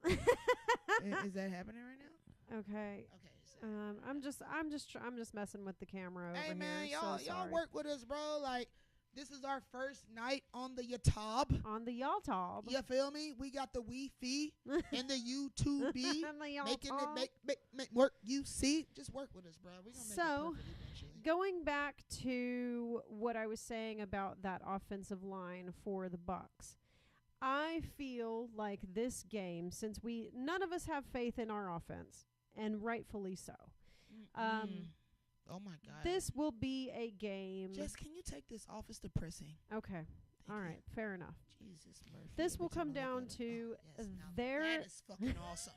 Is that happening right now? Okay. Okay. So. I'm just messing with the camera over Hey man, here. y'all so sorry. work with us, bro. Like this is our first night on the YouTube. On the Yaltob. You feel me? We got the Wi-Fi and the YouTube. On the Making Yaltob. it make work. You see? Just work with us, bro. We gonna make it So, perfect eventually. going back to what I was saying about that offensive line for the Bucs, I feel like this game, since none of us have faith in our offense, and rightfully so. Oh my God. This will be a game. Jess, can you take this office depressing? Okay. Thank All you. right. Fair enough. Jesus Murphy. This will Every time come I look down at it- to yes, now their that is fucking awesome.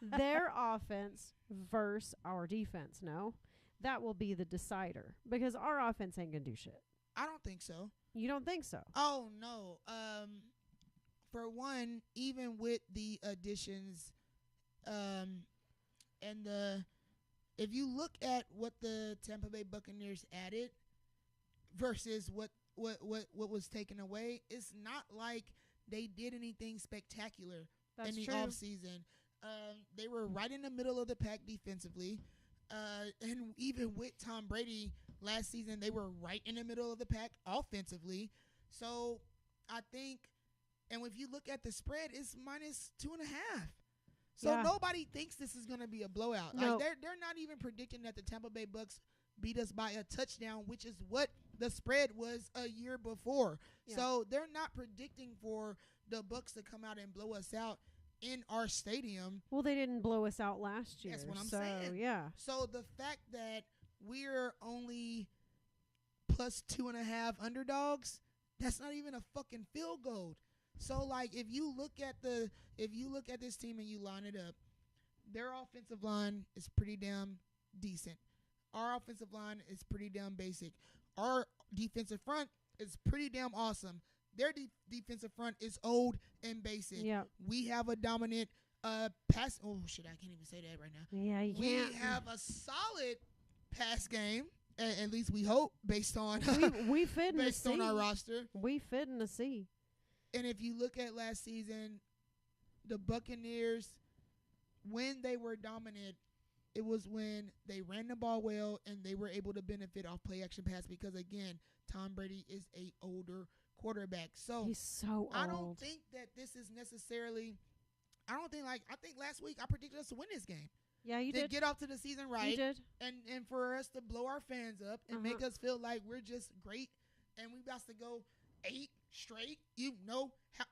their offense versus our defense. No, that will be the decider because our offense ain't gonna do shit. I don't think so. You don't think so? Oh no. For one, even with the additions, and if you look at what the Tampa Bay Buccaneers added versus what was taken away, it's not like they did anything spectacular That's in the true. offseason. They were right in the middle of the pack defensively. And even with Tom Brady last season, they were right in the middle of the pack offensively. So I think, and if you look at the spread, it's -2.5. So Yeah. nobody thinks this is going to be a blowout. No. Like they're not even predicting that the Tampa Bay Bucks beat us by a touchdown, which is what the spread was a year before. Yeah. So they're not predicting for the Bucks to come out and blow us out in our stadium. Well, they didn't blow us out last year. That's what I'm so, saying. Yeah. So the fact that we're only +2.5 underdogs, that's not even a fucking field goal. So like if you look at this team and you line it up, their offensive line is pretty damn decent. Our offensive line is pretty damn basic. Our defensive front is pretty damn awesome. Their defensive front is old and basic. Yeah. We have a dominant pass. Oh shit, I can't even say that right now. Yeah. You We can't. have a solid pass game, at least we hope, based on we fit in the based on our sea. roster. We fit in the sea. And if you look at last season, the Buccaneers, when they were dominant, it was when they ran the ball well and they were able to benefit off play action pass because, again, Tom Brady is a older quarterback. So He's so old. I don't think that this is necessarily – I think last week I predicted us to win this game. Yeah, you to did. get off to the season right. You did. And for us to blow our fans up and make us feel like we're just great and we about to go 8 straight, see, I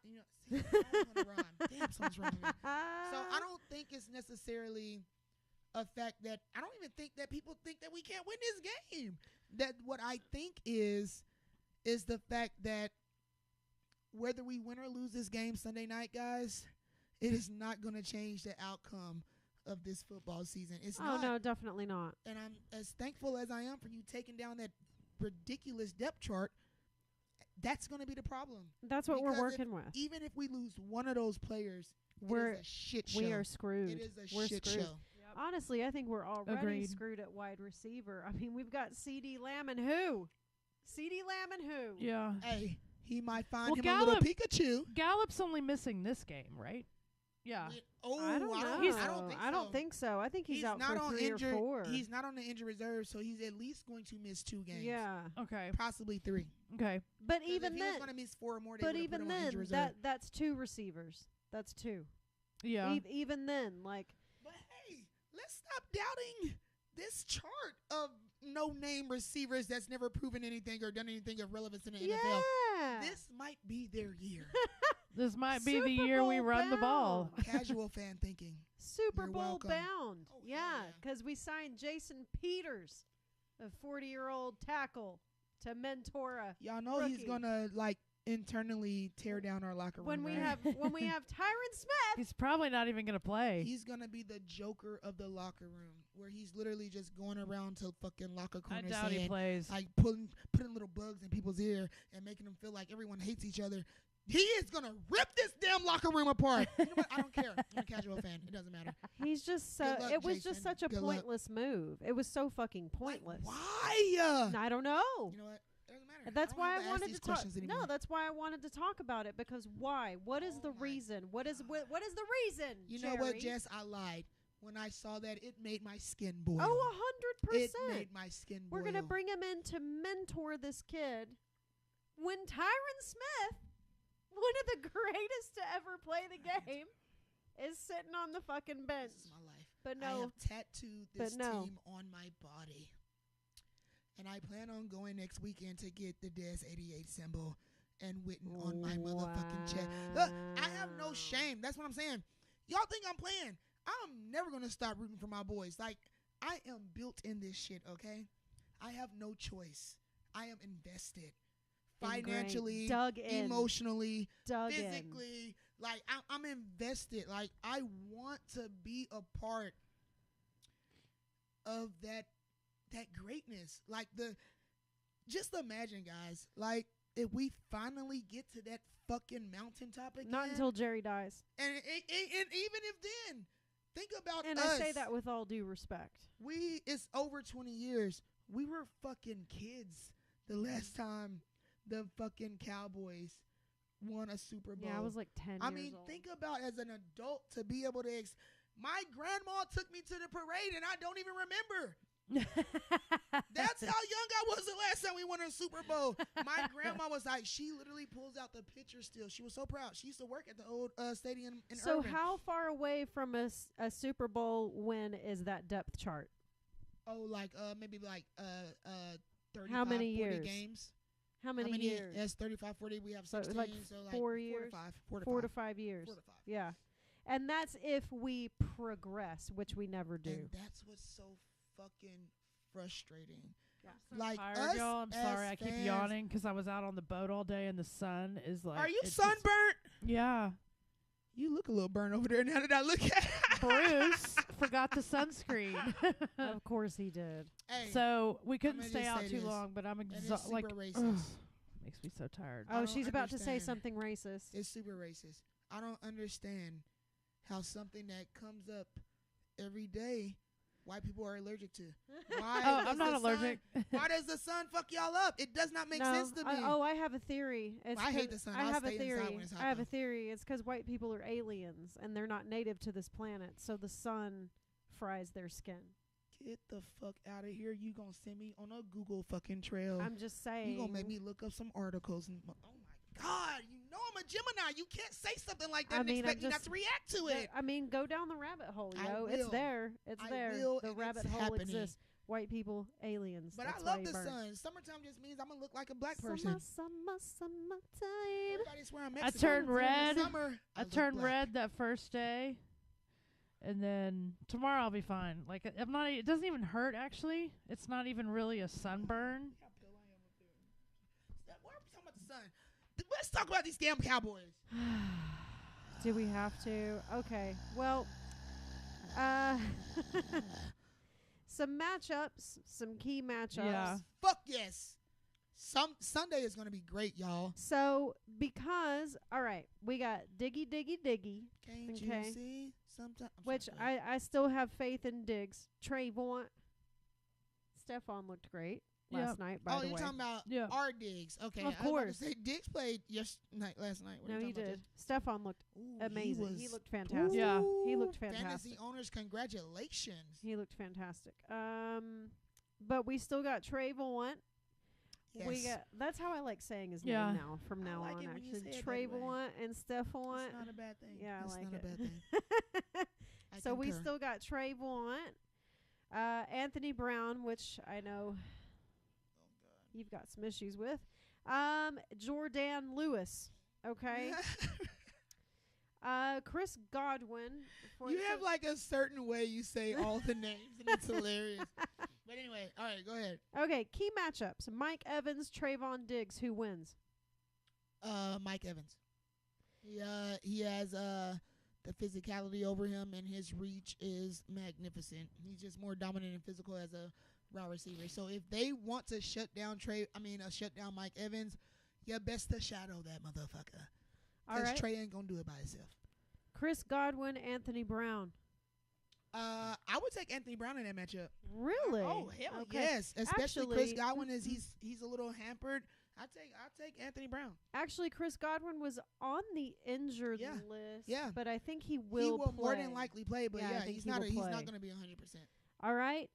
don't want to rhyme. Damn, something's wrong with me. So I don't think it's necessarily a fact that I don't even think that people think that we can't win this game. That what I think is the fact that whether we win or lose this game Sunday night, guys, it is not going to change the outcome of this football season. It's not. No, definitely not. And I'm as thankful as I am for you taking down that ridiculous depth chart. That's going to be the problem. That's what we're Because working with. Even if we lose one of those players, We're- it is a shit show. We are screwed. It is a We're shit screwed. show. Honestly, I think we're already Agreed. screwed at wide receiver. I mean, we've got CD Lamb and who? CD Lamb and who? Yeah. Hey, he might find Well, him a little Gallup- Pikachu. Gallup's only missing this game, right? Yeah. I don't know. I don't think so. I think he's out not for on 3 injured. or 4. He's not on the injured reserve, so he's at least going to miss 2 games. Yeah. Okay. Possibly 3. Okay. But 'Cause even if he then, was going to miss 4 or more, they but would've put even him on then, injured reserve. that's 2 receivers. That's 2. Yeah. Even then, like, But hey, let's stop doubting this chart of no-name receivers that's never proven anything or done anything of relevance in the NFL. yeah. This might be their year. This might be the Super year we Bowl run the ball. bound. Casual fan thinking. Super You're Bowl welcome. bound. Oh, hell Yeah, yeah. because we signed Jason Peters, a 40-year-old tackle, to mentor a Y'all know he's rookie. going to, like, internally tear down our locker room. when we right? have Tyron Smith. He's probably not even going to play. He's going to be the Joker of the locker room, where he's literally just going around to fucking locker I corners doubt he saying, plays. like, putting little bugs in people's ear and making them feel like everyone hates each other. He is going to rip this damn locker room apart. You know what? I don't care. I'm a casual fan. It doesn't matter. He's just so. Good luck, It was Jason. just such a Good luck. pointless move. It was so fucking pointless. Like, why? I don't know. You know what? That's don't why have I to ask wanted these to talk. questions anymore. No, that's why I wanted to talk about it, because why? What is the Oh my reason? What is the reason? You know what, Jerry? Jess? I lied. When I saw that, it made my skin boil. Oh, 100%. It made my skin boil. We're gonna bring him in to mentor this kid. When Tyron Smith, one of the greatest to ever play the game, is sitting on the fucking bench. This is my life. But I no, have tattooed this but no. team on my body. And I plan on going next weekend to get the Des 88 symbol and Witten on my motherfucking chest. Look, I have no shame. That's what I'm saying. Y'all think I'm playing. I'm never going to stop rooting for my boys. Like, I am built in this shit, okay? I have no choice. I am invested. Financially, dug in, emotionally, dug physically. Like, I'm invested. Like, I want to be a part of that greatness. Like, just imagine, guys, like, if we finally get to that fucking mountaintop again. Not until Jerry dies. And even if then, think about and us. I say that with all due respect. It's over 20 years. We were fucking kids the last time the fucking Cowboys won a Super Bowl. Yeah, I was like 10 years old. Think about as an adult to be able to my grandma took me to the parade and I don't even remember. That's how young I was the last time we won a Super Bowl. My grandma was like, she literally pulls out the picture still. She was so proud. She used to work at the old stadium in So Irving. how far away from a Super Bowl win is that depth chart? Oh, like maybe like 35, how many 40 years? games. How many years? Yes, 35, 40. We have 16. like so 4 years? 4 to 5 years. 4 to 5. Yeah. And that's if we progress, which we never do. And that's what's so fucking frustrating. Yeah. I'm Like tired, us y'all. I'm sorry. as I keep fans- yawning because I was out on the boat all day and the sun is like. Are you it's sunburnt? Yeah. You look a little burnt over there now that I look at it. Bruce forgot the sunscreen. Of course he did. Hey, So we couldn't I'ma stay just out say too this, long, but I'm and it's exhausted. super Like, racist. makes me so tired. I Oh, don't she's about to say understand. something racist. It's super racist. I don't understand how something that comes up every day, white people are allergic to. Why? Oh, does I'm not the allergic. Why does the sun fuck y'all up? It does not make sense to me. I have a theory. It's I hate 'cause the sun. I I'll have a stay inside theory. when it's hot, I have a though. theory. It's because white people are aliens and they're not native to this planet, so the sun fries their skin. Get the fuck out of here. You gonna send me on a Google fucking trail. I'm just saying. You gonna make me look up some articles. And, oh my God. You know I'm a Gemini. You can't say something like that I and mean, expect me I'm not just- to react to it. I mean, go down the rabbit hole, I yo. It's will. there. It's I there. will, The and rabbit it's hole happening. exists. White people, aliens. But That's I why love you the burn. sun. Summertime just means I'm gonna look like a black Summer, person. summertime. Everybody swear I'm I Mexican. turned but in the red. Summer, I look turned black. red that first day, and then tomorrow I'll be fine. Like I'm not. It doesn't even hurt actually. It's not even really a sunburn. How pale I am up there. Why are we talking about the sun? Let's talk about these damn Cowboys. Do we have to? Okay. Well, some matchups, some key matchups. Yeah. Fuck yes. Sunday is gonna be great, y'all. So, because, all right, we got Diggy, Diggy, Diggy, Can't Okay. you see? Sometimes. which I still have faith in Diggs. Trayvon. Stephon looked great last night, by Oh, the you're way. talking about Yeah. our Diggs. Okay. Of I was about to course. say Diggs played last night. What No, are you he talking did. Stephon looked about? Ooh, amazing. He was- looked fantastic. Yeah. He looked Fantasy fantastic. owners, congratulations. He looked fantastic. But we still got Trayvon. We Yes. got. That's how I like saying his Yeah. name now. From I now like on, it when you actually, say it that way. Trayvon and Stephon. It's not a bad thing. Yeah, I it's like not it. a bad thing. I So we concur. still got Trayvon, Anthony Brown, which I know you've got some issues with. Jordan Lewis. Okay. Chris Godwin. You have like a certain way you say all the names, and it's hilarious. But anyway, all right, go ahead. Okay, key matchups: Mike Evans, Trayvon Diggs. Who wins? Mike Evans. He has the physicality over him, and his reach is magnificent. He's just more dominant and physical as a wide receiver. So if they want to shut down Mike Evans, you best to shadow that motherfucker. All Because right. Trey ain't gonna do it by himself. Chris Godwin, Anthony Brown. I would take Anthony Brown in that matchup. Really? Oh hell Okay. yes, especially Chris Actually- Godwin is he's a little hampered. I take Anthony Brown. Actually, Chris Godwin was on the injured list. Yeah. But I think he He will will play. more than likely play, but I think he's he not will he's play. not going to be 100%. All right.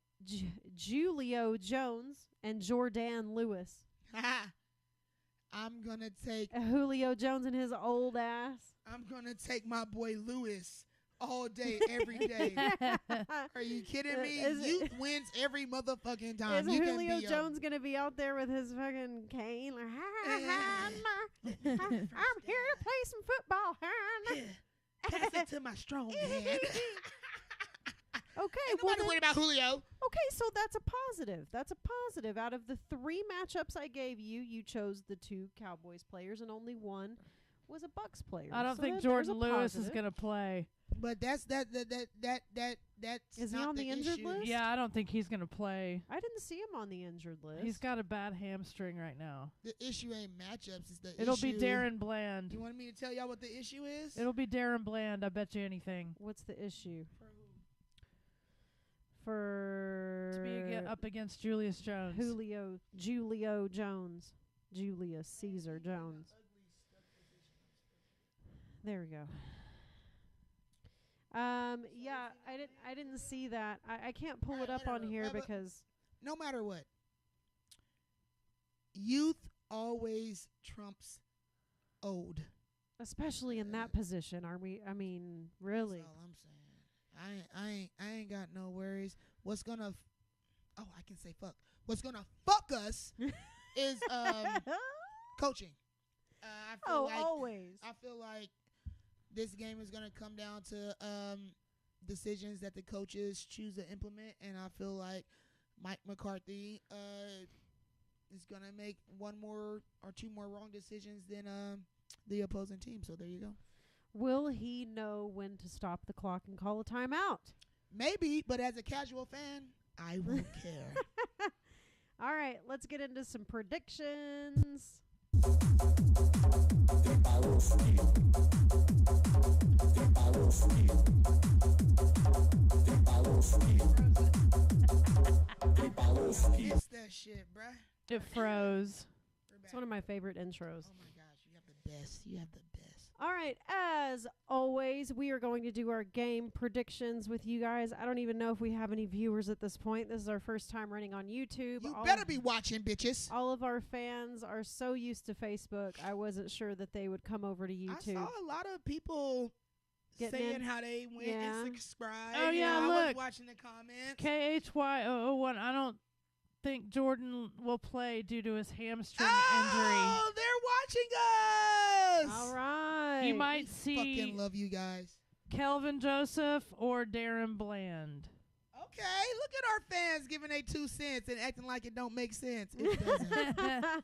Julio Jones and Jordan Lewis. I'm going to take Julio Jones and his old ass. I'm going to take my boy Lewis all day, every day. Are you kidding me? Youth wins every motherfucking time. Is You Julio can be Jones going to be out there with his fucking cane? Like, I'm here to play some football. Pass it to my strong hand. Okay, Ain't nobody worried about Julio. Okay, so that's a positive. That's a positive. Out of the 3 matchups I gave you, you chose the 2 Cowboys players, and only one was a Bucks player. I don't So think there's Jordan a Lewis is positive. going to play. But that's Is he not on the injured issue. list? Yeah, I don't think he's going to play. I didn't see him on the injured list. He's got a bad hamstring right now. The issue ain't matchups. It's the It'll issue. be Darren Bland. You want me to tell y'all what the issue is? It'll be Darren Bland. I bet you anything. What's the issue? To be up against Julius Jones. Julio Jones. Julius Caesar Jones. There we go. Yeah, I didn't see that. I can't pull it up on here because no matter what, youth always trumps old. especially in that position, are we? I mean, really. That's all I'm saying. I ain't got no worries. What's gonna I can say fuck. What's gonna fuck us is coaching. I feel like always. I feel like this game is gonna come down to decisions that the coaches choose to implement, and I feel like Mike McCarthy is gonna make 1 more or 2 more wrong decisions than the opposing team. So there you go. Will he know when to stop the clock and call a timeout? Maybe, but as a casual fan, I won't care. All right, let's get into some predictions. It's that shit, bruh. It froze. It's one of my favorite intros. Oh my gosh, you have the best. You have the best. All right, as always, we are going to do our game predictions with you guys. I don't even know if we have any viewers at this point. This is our first time running on YouTube. You better be watching, bitches. All of our fans are so used to Facebook, I wasn't sure that they would come over to YouTube. I saw a lot of people saying how they went and subscribed. Oh, yeah, I look. was watching the comments. KHY001, I don't think Jordan will play due to his hamstring injury. Oh, they're watching us. All right. You might We see fucking love you guys. Kelvin Joseph or Darren Bland. Okay, look at our fans giving they 2 cents and acting like it don't make sense. It doesn't.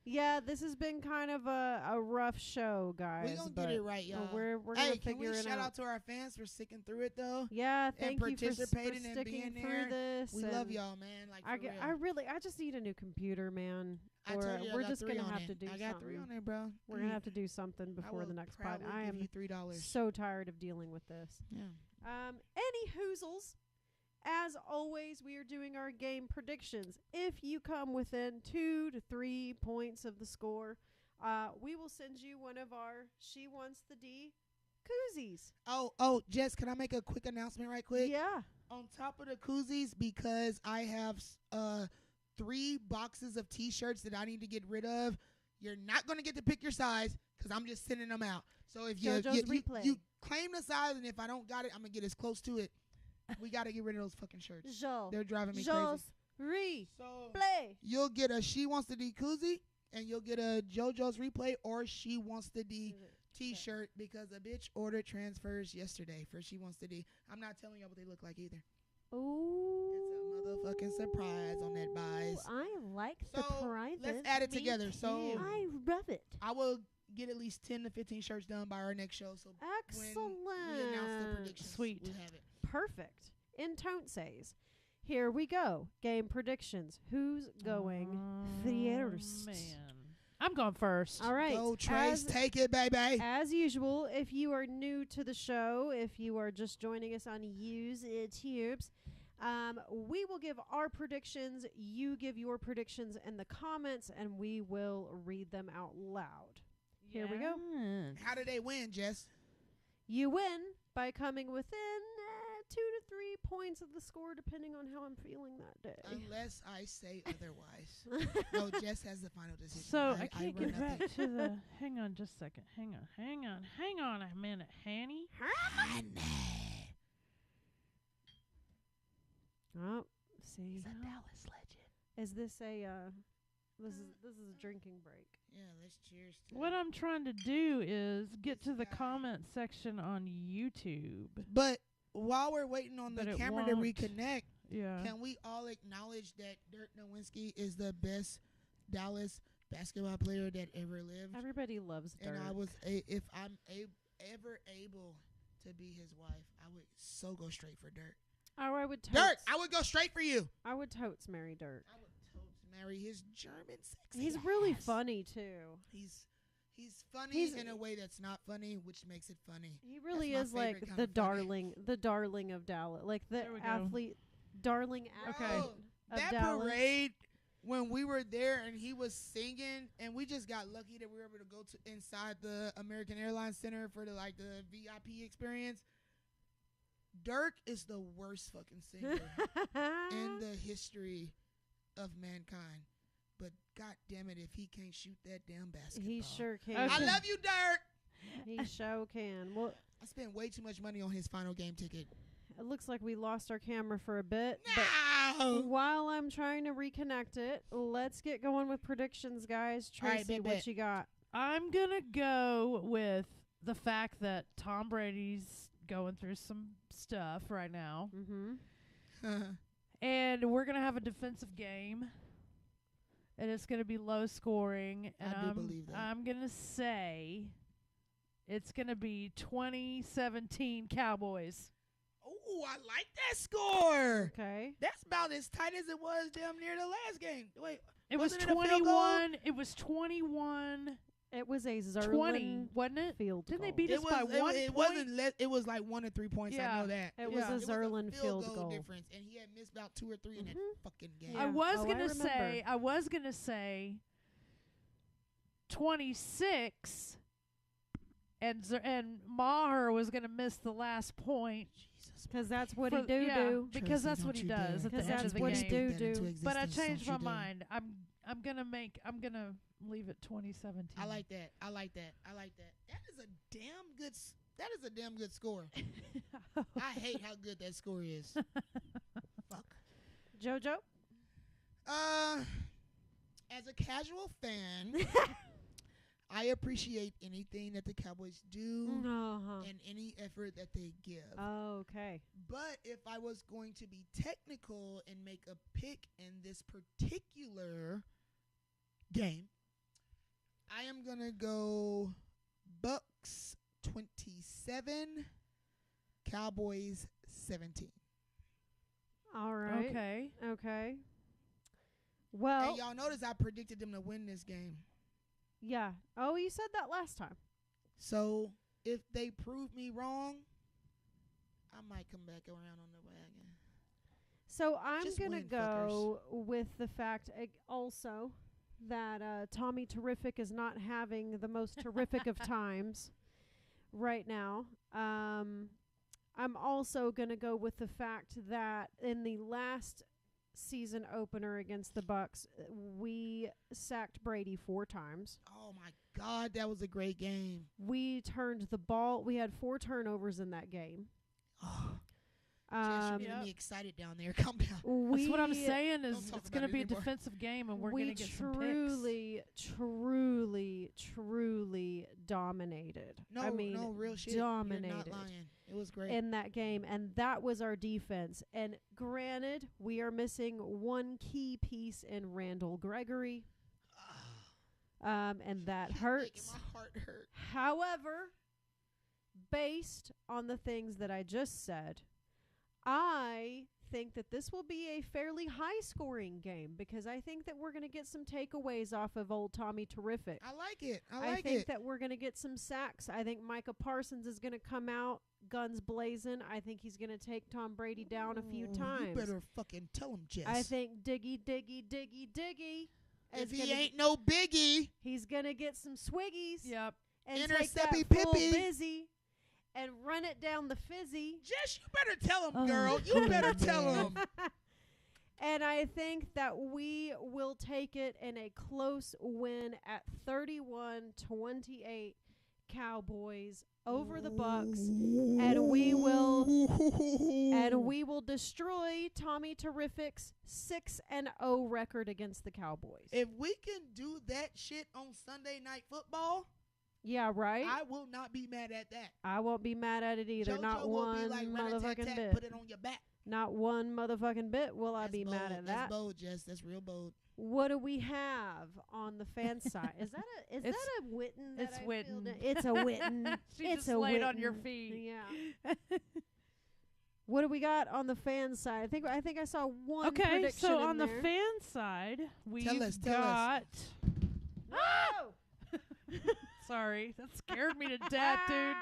Yeah, this has been kind of a rough show, guys. We're going to get it right, y'all. We're hey, going to can figure we it shout out. out to our fans for sticking through it, though? Yeah, thank you for participating and sticking being through there. this. We love y'all, man. Like, for real. I just need a new computer, man. I told you we're I got just 3 gonna on have it. to do I something. got 3 on there, bro. We're gonna have to do something before the next pod. I am give you $3. so tired of dealing with this. Yeah. Any hoozles, as always, we are doing our game predictions. If you come within 2 to 3 points of the score, we will send you one of our She Wants the D koozies. Oh, Jess, can I make a quick announcement right quick? Yeah. On top of the koozies, because I have 3 boxes of T-shirts that I need to get rid of, you're not going to get to pick your size because I'm just sending them out. So if you claim the size, and if I don't got it, I'm going to get as close to it. We got to get rid of those fucking shirts. They're driving me crazy. So you'll get a She Wants the D koozie, and you'll get a JoJo's replay or She Wants the D T-shirt, because a bitch ordered transfers yesterday for She Wants the D. I'm not telling y'all what they look like either. Ooh. It's a motherfucking surprise on that buys. I like surprises. Let's add it together. So I love it. I will get at least 10 to 15 shirts done by our next show. So excellent. when we announce the predictions, Sweet. we'll have it. Perfect. In Don't Says. Here we go. Game predictions. Who's going first? Man. I'm going first. All right. Go, Trace. Take it, baby. As usual, if you are new to the show, if you are just joining us on YouTubes, We will give our predictions. You give your predictions in the comments, and we will read them out loud. Here we go. How do they win, Jess? You win by coming within 2 to 3 points of the score, depending on how I'm feeling that day. Unless I say otherwise. No, Jess has the final decision. So I can't run get nothing. back to the. Hang on just a second. Hang on a minute, Hanny. Oh, see. He's a Dallas legend. Is this a this is a drinking break? Yeah, let's cheers to What I'm trying to do is get to the comment section on YouTube. But while we're waiting on the But it camera to won't. reconnect, Yeah. can we all acknowledge that Dirk Nowitzki is the best Dallas basketball player that ever lived? Everybody loves Dirk. And I was if I'm ever able to be his wife, I would so go straight for Dirk. Oh, I would totes. Dirk, I would go straight for you. I would totes marry Dirk. I would totes marry his German sexy He's really ass. funny too. He's funny He's- in a way that's not funny, which makes it funny. He really That's is my like favorite kind the of funny. darling of Dallas, like the There we go. athlete, darling athlete Okay. of That Dallas. parade when we were there and he was singing, and we just got lucky that we were able to go to inside the American Airlines Center for the VIP experience. Dirk is the worst fucking singer in the history of mankind. But god damn it, if he can't shoot that damn basketball. He sure can. Okay. I love you, Dirk. He sure can. Well, I spent way too much money on his final game ticket. it looks like we lost our camera for a bit. But No! while I'm trying to reconnect it, let's get going with predictions, guys. All right, Tracy, bet, what bet. you got? I'm gonna go with the fact that Tom Brady's going through some stuff right now, Mm-hmm. and we're gonna have a defensive game, and it's gonna be low scoring. And I do believe that. I'm gonna say it's gonna be 2017 Cowboys. Oh, I like that score. Okay. That's about as tight as it was damn near the last game. Wait, It was Wasn't it a field goal? 21. It was 21. It was a 20, Zerlin wasn't it? field Didn't they goal. beat us by 1 it point? wasn't it was like 1 or 3 points. I Yeah. know that. It was Yeah. a It was Zerlin field goal. difference, and he had missed about 2 or 3 in that Mhm. fucking game. Yeah. I was Oh, I gonna remember. say 26, and Maher was gonna miss the last point. Jesus, Because that's what he for- do yeah, do. because Tracy, that's don't what he you does dare. at the Because end that's of the what he game. do Speak that into do. But I existence, changed don't my you dare. mind. I'm gonna leave it 2017. I like that. I like that. I like that. That is a damn good. That is a damn good score. I hate how good that score is. Fuck. JoJo? As a casual fan, I appreciate anything that the Cowboys do Uh-huh. and any effort that they give. Okay. But if I was going to be technical and make a pick in this particular game, I am going to go Bucks 27, Cowboys 17. All right. Okay. Okay. Well, And y'all notice I predicted them to win this game. yeah. Oh, you said that last time. So if they prove me wrong, I might come back around on the wagon. So I'm Just going to win, go with the fact also that Tommy Terrific is not having the most terrific of times right now. I'm also going to go with the fact that in the last season opener against the Bucks, we sacked Brady 4 times. Oh my God, that was a great game. We turned the ball. We had 4 turnovers in that game. Oh, Jess, you're getting Yep. me excited down there. Calm down. That's what I'm saying is Don't talk it's about going to it be a anymore. defensive game, and we're we going to get some picks. truly dominated. No, I mean, no, real shit. dominated You're not lying. It was great. in that game, and that was our defense. And granted, we are missing one key piece in Randall Gregory, and that Keep making hurts. my heart hurt. However, based on the things that I just said, I think that this will be a fairly high-scoring game because I think that we're going to get some takeaways off of old Tommy Terrific. I like it. I think that we're going to get some sacks. I think Micah Parsons is going to come out guns blazing. I think he's going to take Tom Brady down a few times. You better fucking tell him, Jess. I think Diggy. If he ain't no biggie, he's going to get some swiggies. Yep. And Intercept take that full Pippi. busy and run it down the fizzy. Jess, you better tell him, girl. You better tell him. And I think that we will take it in a close win at 31-28 Cowboys over the Bucks, and we will destroy Tommy Terrific's 6-0 record against the Cowboys. If we can do that shit on Sunday Night Football, yeah, right. I will not be mad at that. I won't be mad at it either. JoJo Not will one be like, motherfucking bit. put it on your back. Not one motherfucking bit will I be mad at that. That's bold, Jess. That's real bold. What do we have on the fan side? Is that a Witten? It's Witten. It's a Witten. She It's just a laid on Witten. your feet. Yeah. What do we got on the fan side? I think I saw one. Okay, prediction so in on the there. fan side, we've Tell us. got. Whoa! Sorry, that scared me to death, dude.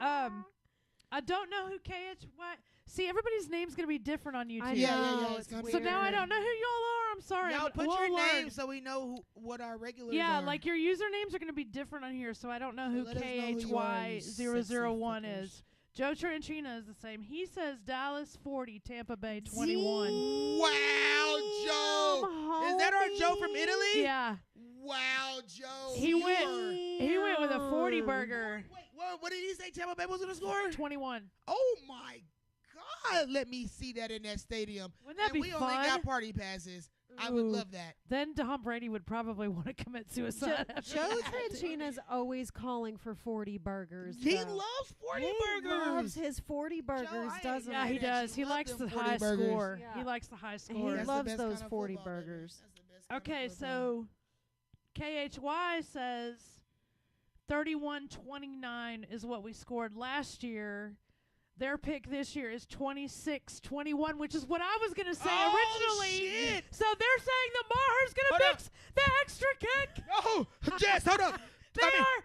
I don't know who KHY. See, everybody's name's gonna be different on YouTube. I Yeah, know, it's it's gonna be So now I weird. don't know who y'all are. I'm sorry. Y'all put we'll your learn. name so we know what our regulars Yeah, are. like your usernames are going to be different on here, so I don't know So who let us know who you are, you KHY001 sexy is. Joe Tranchina is the same. He says Dallas 40, Tampa Bay 21. Wow, Joe. Is that our Joe from Italy? Yeah. Wow, Joe. He went with a 40 burger. Wait, what did he say Tampa Bay was going to score? 21. Oh, my God. Let me see that in that stadium. Wouldn't that and be we fun? only got party passes. I would Ooh. love that. Then Tom Brady would probably want to commit suicide. after Joe that. Tranchina's always calling for 40 burgers. He though. loves 40 He burgers. loves his 40 burgers, I doesn't Yeah, he? he does. He love likes them the 40 high burgers. score. Yeah. He likes the high He score. That's the loves best those kind of 40 football, baby. burgers. That's the best kind of Okay, football. so KHY says 31-29 is what we scored last year. Their pick this year is 26-21, which is what I was going to say originally. Shit. So they're saying the Maher's going to Hold fix the extra kick. Oh, Jess, hold up.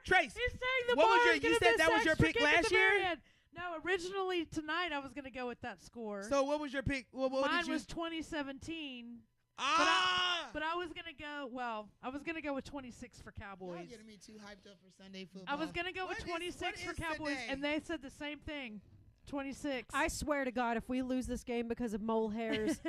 Trace. He's saying the What was Maher's your- you going to said miss that was your extra pick kick at last the very year? end. No, originally tonight I was going to go with that score. So what was your pick? What Mine did you? was 2017. Ah! But I was going to go, I was going to go with 26 for Y'all Cowboys. getting me too hyped up for Sunday football. I was going to go with What is 26 for Cowboys, today? and they said the same thing. 26. I swear to God, if we lose this game because of mole hairs,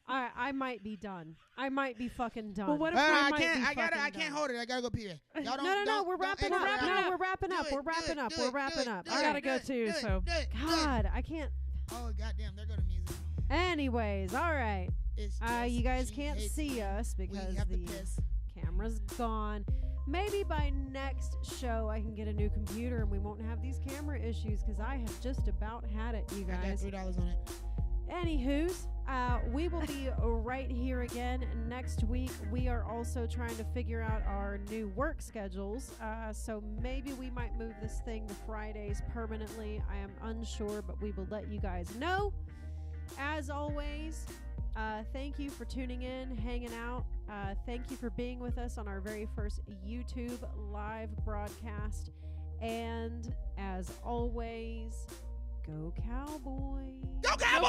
I might be done. I might be fucking done. Well, what if I might can't. be I fucking can't done. hold it. I gotta go pee. Y'all don't. No, we're wrapping up. No, we're wrapping up. We're wrapping up. We're wrapping up. I gotta go too, so. God, I can't. Oh goddamn! There go the music. Anyways, all right. It's just, You guys she can't hates see me. us We because have to the piss. camera's gone. Maybe by next show I can get a new computer and we won't have these camera issues because I have just about had it, you I got guys. $3 on it. Anywho's, we will be right here again next week. We are also trying to figure out our new work schedules. So maybe we might move this thing to Fridays permanently. I am unsure, but we will let you guys know. As always, thank you for tuning in, hanging out. Thank you for being with us on our very first YouTube live broadcast. And as always, go Cowboys. Go Cowboys!